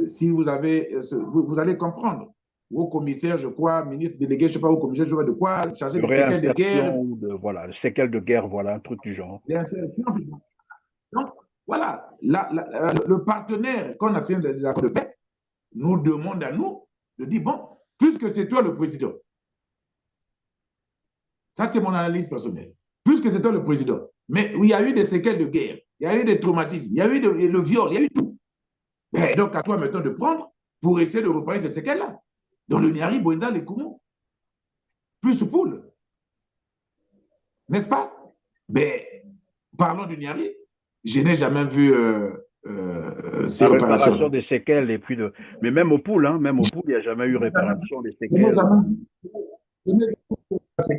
si vous avez, vous allez comprendre. Au commissaire, je crois, ministre délégué, je ne sais pas, au commissaire, je sais pas de quoi, chargé De des séquelles de guerre, réinsertion ou de voilà, séquelles de guerre, voilà, un truc du genre. d'insertion. Donc, voilà, le partenaire qu'on a signé des accords de paix nous demande à nous de dire, bon, puisque c'est toi le président, ça c'est mon analyse personnelle, puisque c'est toi le président, mais il y a eu des séquelles de guerre, il y a eu des traumatismes, il y a eu le viol, il y a eu tout. Mais donc, à toi maintenant de prendre pour essayer de reparer ces séquelles-là. Dans le Niari, Boenza, les Koumou, plus poule, n'est-ce pas? Mais parlons du Niari, je n'ai jamais vu ces La réparation réparations-là. des séquelles et puis de. Mais même au pool, hein, même au pool, il n'y a jamais eu réparation des Je n'ai séquelles. jamais vu.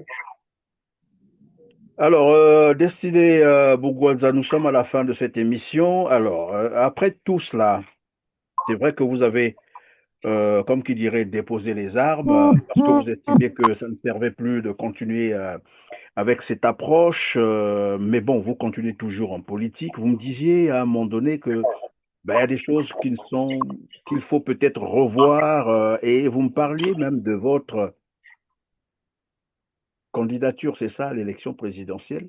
Alors, Destiné Bougoualza, nous sommes à la fin de cette émission. Alors, après tout cela, c'est vrai que vous avez, comme qui dirait, déposé les armes parce que vous estimez que ça ne servait plus de continuer avec cette approche. Mais bon, vous continuez toujours en politique. Vous me disiez à un moment donné que ben, il y a des choses qu'il faut peut-être revoir et vous me parliez même de votre candidature, c'est ça, à l'élection présidentielle?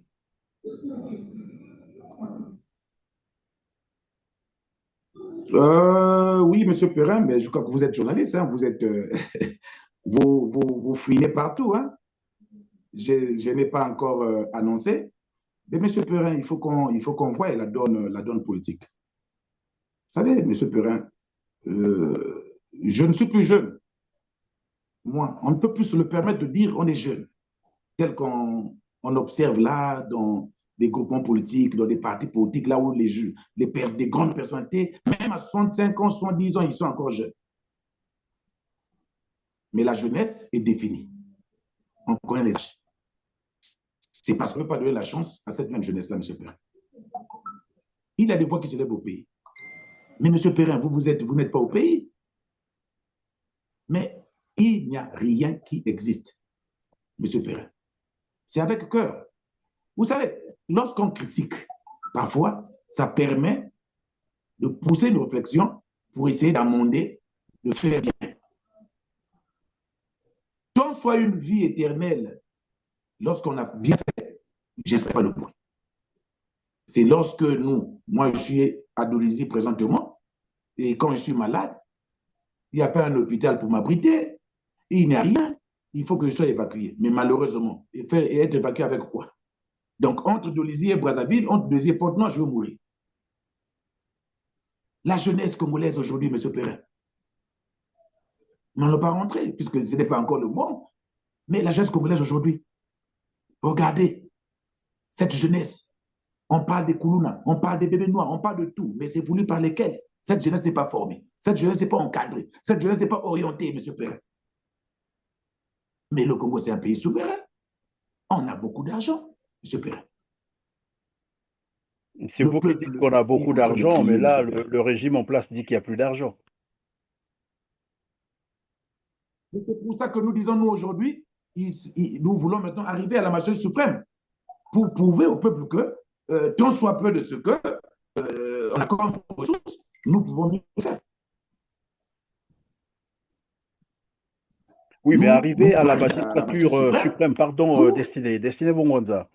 Oui, monsieur Perrin, mais je crois que vous êtes journaliste, hein, vous êtes, vous fouinez partout, hein. Je n'ai pas encore annoncé. Mais monsieur Perrin, il faut qu'on voie la donne politique. Vous savez, monsieur Perrin, je ne suis plus jeune. Moi, on ne peut plus se le permettre de dire on est jeune, tel qu'on on observe là dans des groupements politiques, dans des partis politiques, là où des grandes personnalités, même à 65 ans, 70 ans, ils sont encore jeunes. Mais la jeunesse est définie. On connaît les âges. C'est parce qu'on ne peut pas donner la chance à cette même jeunesse-là, M. Perrin. Il y a des voix qui se lèvent au pays. Mais M. Perrin, vous n'êtes pas au pays. Mais il n'y a rien qui existe, M. Perrin. C'est avec cœur. Vous savez, lorsqu'on critique, parfois, ça permet de pousser une réflexion pour essayer d'amender, de faire bien. Qu'on soit une vie éternelle lorsqu'on a bien fait, j'espère pas le point. C'est lorsque moi je suis à Dolisie présentement, et quand je suis malade, il n'y a pas un hôpital pour m'abriter, il n'y a rien, il faut que je sois évacué. Mais malheureusement, et être évacué avec quoi? Donc, entre Dolisie et Brazzaville, entre Dolisie et Port-Noir, je vais mourir. La jeunesse congolaise aujourd'hui, M. Perrin, on n'a pas rentré, puisque ce n'est pas encore le monde, mais la jeunesse congolaise aujourd'hui, regardez, cette jeunesse, on parle des Koulouna, on parle des bébés noirs, on parle de tout, mais c'est voulu par lesquels? Cette jeunesse n'est pas formée, cette jeunesse n'est pas encadrée, cette jeunesse n'est pas orientée, M. Perrin. Mais le Congo, c'est un pays souverain. On a beaucoup d'argent, M. Perrin. C'est Le vous qui dites peuple qu'on a est beaucoup en train de d'argent, mais crier, M. là, Perrin. le régime en place dit qu'il n'y a plus d'argent. C'est pour ça que nous disons, nous, aujourd'hui, nous voulons maintenant arriver à la majorité suprême pour prouver au peuple que, tant soit peu de ce que on a comme ressources, nous pouvons mieux faire. Oui, mais Nous arriver à pouvons la arriver à la majorité magistrature suprême suprême, pardon, pour... Destiné Bongonza,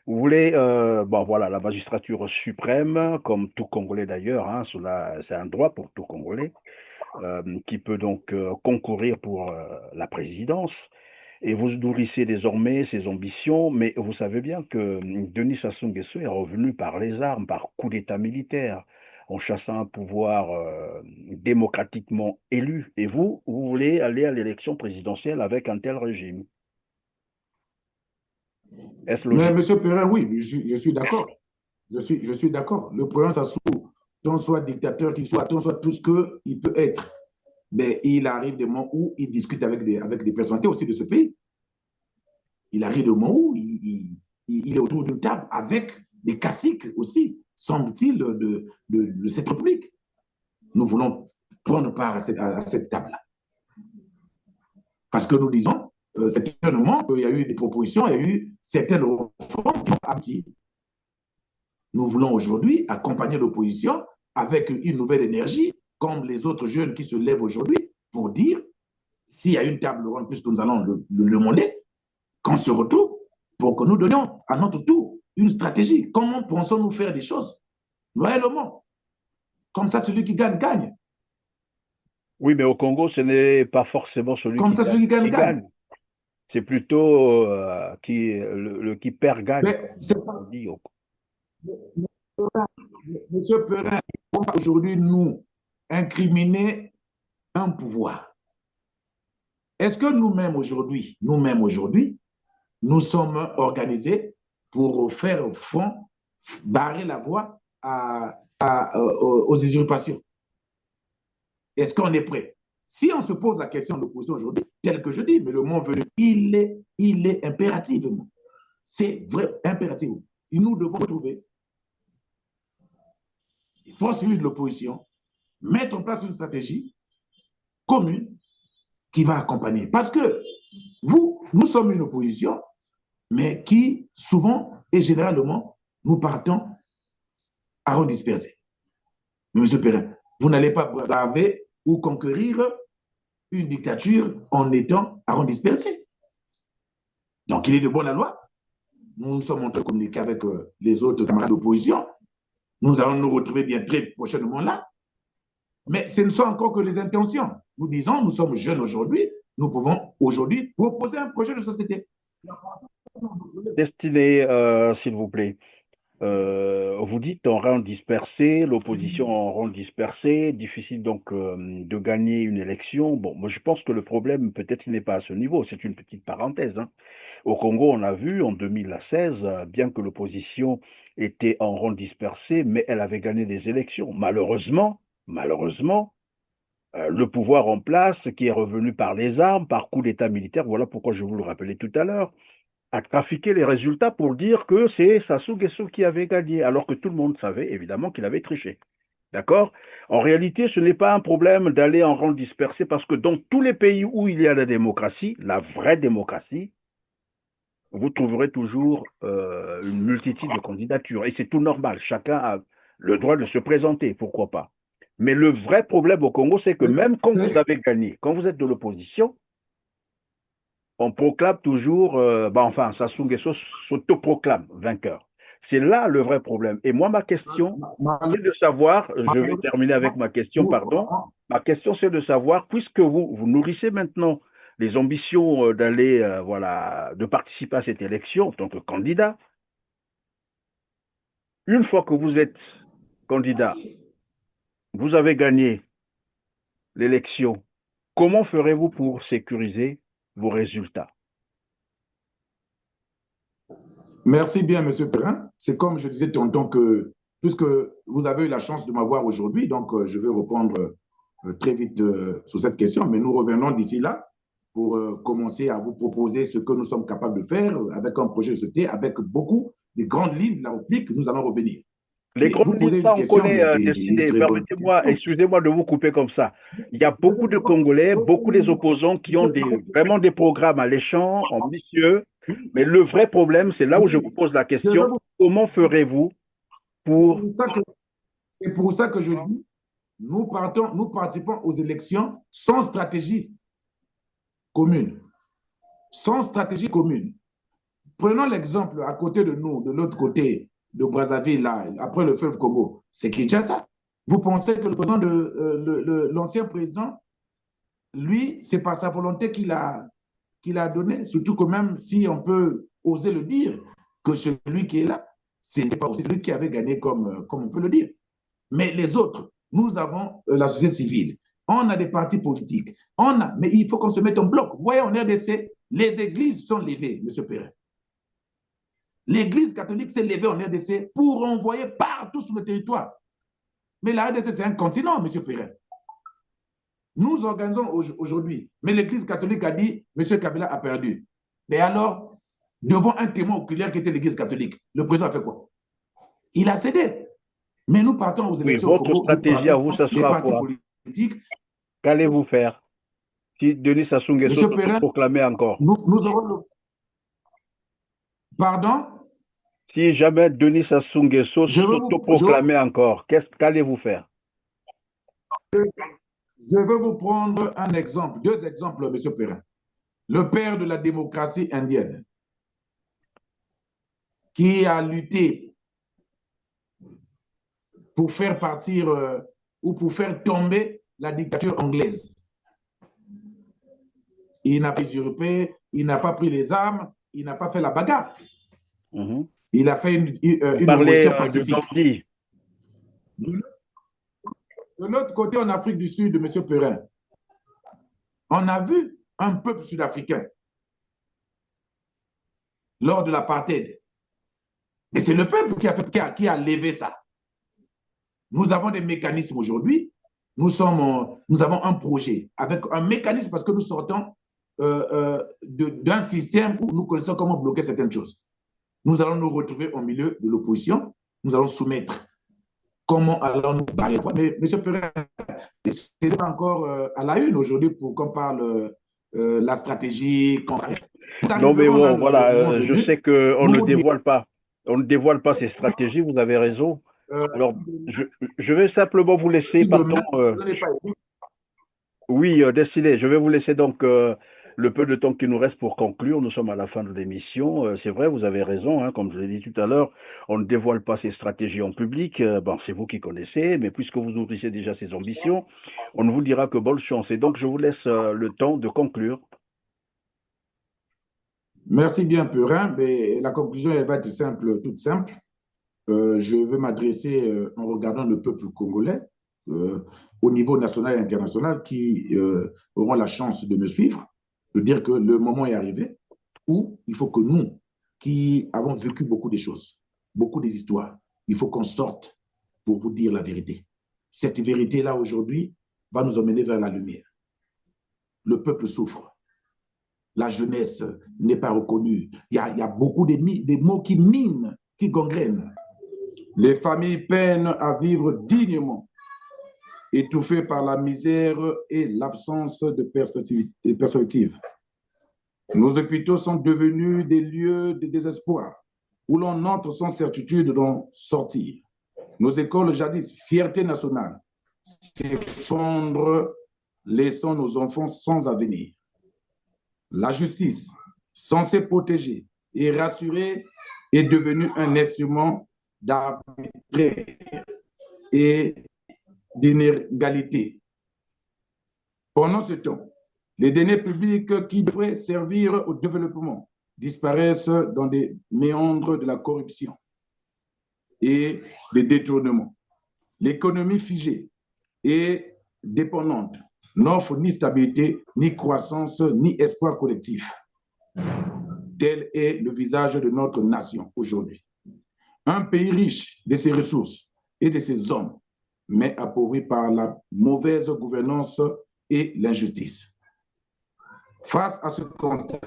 vous voulez, bon voilà, la magistrature suprême, comme tout Congolais d'ailleurs, hein, c'est un droit pour tout Congolais, qui peut donc concourir pour la présidence. Et vous nourrissez désormais ses ambitions, mais vous savez bien que Denis Sassou Nguesso est revenu par les armes, par coup d'État militaire, en chassant un pouvoir démocratiquement élu. Et vous voulez aller à l'élection présidentielle avec un tel régime. Est-ce Mais logique? M. Perrin, oui, je suis d'accord. Je suis d'accord. Le président Sassou, tant soit dictateur qu'il soit, tant soit tout ce qu'il peut être, mais il arrive des moments où il discute avec des personnalités aussi de ce pays. Il arrive des moments où il est autour d'une table avec des caciques aussi, semble-t-il, de cette république. Nous voulons prendre part à cette table-là. Parce que nous disons, certainement, qu'il y a eu des propositions, il y a eu certaines réformes qui ont abouti. Nous voulons aujourd'hui accompagner l'opposition avec une nouvelle énergie, comme les autres jeunes qui se lèvent aujourd'hui, pour dire, s'il y a une table ronde, puisque nous allons le demander, qu'on se retrouve pour que nous donnions à notre tour une stratégie. Comment pensons-nous faire des choses loyalement? Comme ça, celui qui gagne, gagne. Oui, mais au Congo, ce n'est pas forcément celui Comme qui ça, celui qui gagne, qui gagne. gagne. C'est plutôt qui perd gagne, Mais comme c'est pas... on dit. Monsieur Perrin, aujourd'hui, nous incriminer un pouvoir. Est-ce que nous-mêmes aujourd'hui, nous sommes organisés pour faire front, barrer la voie aux usurpations? Est-ce qu'on est prêt? Si on se pose la question de l'opposition aujourd'hui, tel que je dis, mais le moment venu, il est impératif. C'est vrai, impératif. Et nous devons trouver les forces vives de l'opposition, mettre en place une stratégie commune qui va accompagner. Parce que nous sommes une opposition, mais qui, souvent et généralement, nous partons à rond dispersé. Monsieur Perrin, vous n'allez pas braver ou conquérir une dictature en étant à rond dispersé. Donc, il est de bonne loi. Nous sommes en train de communiquer avec les autres camarades d'opposition. Nous allons nous retrouver bien très prochainement là. Mais ce ne sont encore que les intentions. Nous disons, nous sommes jeunes aujourd'hui, nous pouvons aujourd'hui proposer un projet de société. Destiné, s'il vous plaît. Vous dites en rang dispersé, l'opposition en rang dispersé, difficile donc de gagner une élection. Bon, moi je pense que le problème peut-être il n'est pas à ce niveau, c'est une petite parenthèse, hein. Au Congo, on a vu en 2016, bien que l'opposition était en rang dispersé, mais elle avait gagné des élections. Malheureusement, le pouvoir en place, qui est revenu par les armes, par coup d'État militaire, voilà pourquoi je vous le rappelais tout à l'heure, a trafiqué les résultats pour dire que c'est Sassou Nguesso qui avait gagné, alors que tout le monde savait évidemment qu'il avait triché. D'accord? En réalité, ce n'est pas un problème d'aller en rang dispersé parce que dans tous les pays où il y a la démocratie, la vraie démocratie, vous trouverez toujours une multitude de candidatures. Et c'est tout normal. Chacun a le droit de se présenter, pourquoi pas. Mais le vrai problème au Congo, c'est que même quand vous avez gagné, quand vous êtes de l'opposition, on proclame toujours, enfin, Sassou Nguesso s'autoproclame vainqueur. C'est là le vrai problème. Et moi, ma question, c'est de savoir, je vais terminer avec ma question, pardon. Ma question, c'est de savoir, puisque vous nourrissez maintenant les ambitions d'aller, voilà, de participer à cette élection en tant que candidat, une fois que vous êtes candidat, vous avez gagné l'élection, comment ferez-vous pour sécuriser vos résultats? Merci bien, Monsieur Perrin. C'est comme je disais tantôt que, puisque vous avez eu la chance de m'avoir aujourd'hui, donc je vais répondre très vite sur cette question, mais nous revenons d'ici là pour commencer à vous proposer ce que nous sommes capables de faire avec un projet de société, avec beaucoup de grandes lignes de la République, nous allons revenir. Les Mais vous grandes lignes, posez une ça, on question, connaît mais c'est une décidé. très bonne Permettez-moi, question. excusez-moi de vous couper comme ça. Il y a beaucoup de Congolais, beaucoup des opposants qui ont vraiment des programmes alléchants, ambitieux. Mais le vrai problème, c'est là où je vous pose la question, comment ferez-vous pour... C'est pour ça que je dis, nous participons aux élections sans stratégie commune. Sans stratégie commune. Prenons l'exemple à côté de nous, de l'autre côté de Brazzaville, là, après le fleuve Congo, c'est Kinshasa. Vous pensez que le président l'ancien président, lui, c'est par sa volonté qu'il a donné, surtout que même si on peut oser le dire, que celui qui est là, ce n'était pas aussi celui qui avait gagné comme on peut le dire. Mais les autres, nous avons la société civile, on a des partis politiques, mais il faut qu'on se mette en bloc. Vous voyez, en RDC, les églises sont levées, M. Perrin. L'Église catholique s'est levée en RDC pour envoyer partout sur le territoire. Mais la RDC, c'est un continent, M. Perrin. Nous organisons aujourd'hui, mais l'Église catholique a dit, M. Kabila a perdu. Mais alors, devant un témoin oculaire qui était l'Église catholique, le président a fait quoi? Il a cédé. Mais nous partons aux Oui, élections au votre Congo, stratégie à vous, ça les sera partis quoi? politiques. Qu'allez-vous faire si Denis Sassou Nguesso M. Perrin, proclamait encore? nous aurons le... Pardon? Si jamais Denis Sassou Nguesso s'autoproclamait encore, qu'allez-vous faire? Je veux vous prendre un exemple, deux exemples, M. Perrin. Le père de la démocratie indienne, qui a lutté pour faire partir ou pour faire tomber la dictature anglaise. Il n'a pas usurpé, il n'a pas pris les armes, il n'a pas fait la bagarre. Il a fait une révolution pacifique. De De l'autre côté, en Afrique du Sud, M. Perrin, on a vu un peuple sud-africain lors de l'apartheid. Et c'est le peuple qui a levé ça. Nous avons des mécanismes aujourd'hui. Nous avons un projet avec un mécanisme parce que nous sortons d'un système où nous connaissons comment bloquer certaines choses. Nous allons nous retrouver au milieu de l'opposition. Nous allons soumettre. Comment allons-nous barrer? Mais M. Perrin, ce n'est pas encore à la une aujourd'hui pour qu'on parle la stratégie. Non, mais bon, voilà, je sais qu'on ne dévoile pas ces stratégies, vous avez raison. Alors, je vais simplement vous laisser, pardon. Oui, Destilé, je vais vous laisser donc le peu de temps qui nous reste pour conclure. Nous sommes à la fin de l'émission. C'est vrai, vous avez raison, hein, comme je l'ai dit tout à l'heure, on ne dévoile pas ces stratégies en public. Bon, c'est vous qui connaissez, mais puisque vous nourrissez déjà ces ambitions, on ne vous dira que bonne chance. Et donc, je vous laisse le temps de conclure. Merci bien, Perrin. Mais la conclusion, elle va être simple, toute simple. Je veux m'adresser en regardant le peuple congolais au niveau national et international qui auront la chance de me suivre, de dire que le moment est arrivé où il faut que nous, qui avons vécu beaucoup de choses, beaucoup des histoires, il faut qu'on sorte pour vous dire la vérité. Cette vérité-là, aujourd'hui, va nous emmener vers la lumière. Le peuple souffre. La jeunesse n'est pas reconnue. Il y a beaucoup de mots qui minent, qui gangrènent. Les familles peinent à vivre dignement, étouffées par la misère et l'absence de perspective. Nos hôpitaux sont devenus des lieux de désespoir, où l'on entre sans certitude d'en sortir. Nos écoles, jadis fierté nationale, s'effondrent, laissant nos enfants sans avenir. La justice, censée protéger et rassurer, est devenu un instrument d'arbitraire et d'inégalité. Pendant ce temps, les deniers publics qui devraient servir au développement disparaissent dans des méandres de la corruption et des détournements. L'économie figée et dépendante n'offre ni stabilité, ni croissance, ni espoir collectif. Tel est le visage de notre nation aujourd'hui. Un pays riche de ses ressources et de ses hommes, mais appauvri par la mauvaise gouvernance et l'injustice. Face à ce constat,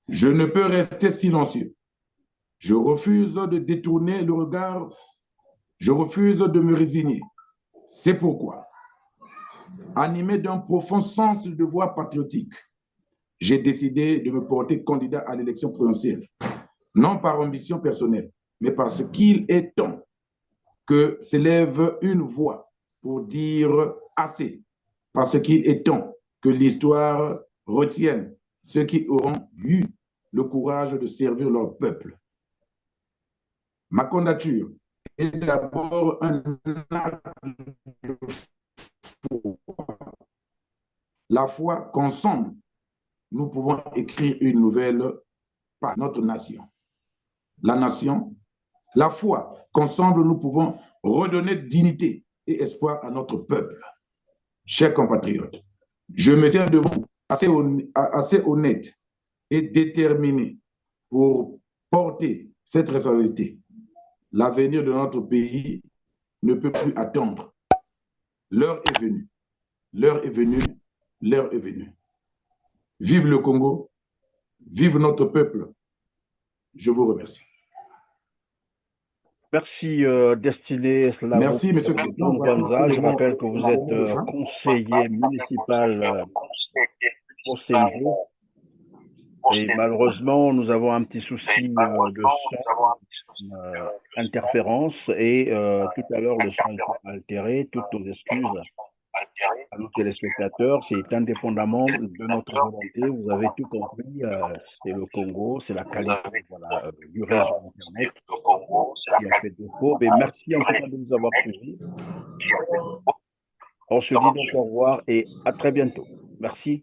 je ne peux rester silencieux. Je refuse de détourner le regard. Je refuse de me résigner. C'est pourquoi, animé d'un profond sens du devoir patriotique, j'ai décidé de me porter candidat à l'élection présidentielle, non par ambition personnelle, mais parce qu'il est temps que s'élève une voix pour dire assez, parce qu'il est temps que l'histoire retienne ceux qui auront eu le courage de servir leur peuple. Ma candidature est d'abord un acte de foi. La foi qu'ensemble, nous pouvons écrire une nouvelle par notre nation. La nation, la foi qu'ensemble, nous pouvons redonner dignité et espoir à notre peuple. Chers compatriotes, je me tiens devant vous assez honnête et déterminé pour porter cette responsabilité. L'avenir de notre pays ne peut plus attendre. L'heure est venue. L'heure est venue. L'heure est venue. Vive le Congo. Vive notre peuple. Je vous remercie. Merci, Destiné Slavoj. Merci, M. Nganza. Je rappelle que vous êtes conseiller municipal au CIG. Et malheureusement, nous avons un petit souci de son, interférence, et tout à l'heure, le son est altéré. Toutes nos excuses à nos téléspectateurs. C'est indépendamment de notre volonté. Vous avez tout compris. C'est le Congo, c'est la qualité du réseau Internet qui a fait défaut. Mais merci en tout cas de nous avoir suivis. On se dit donc au revoir et à très bientôt. Merci.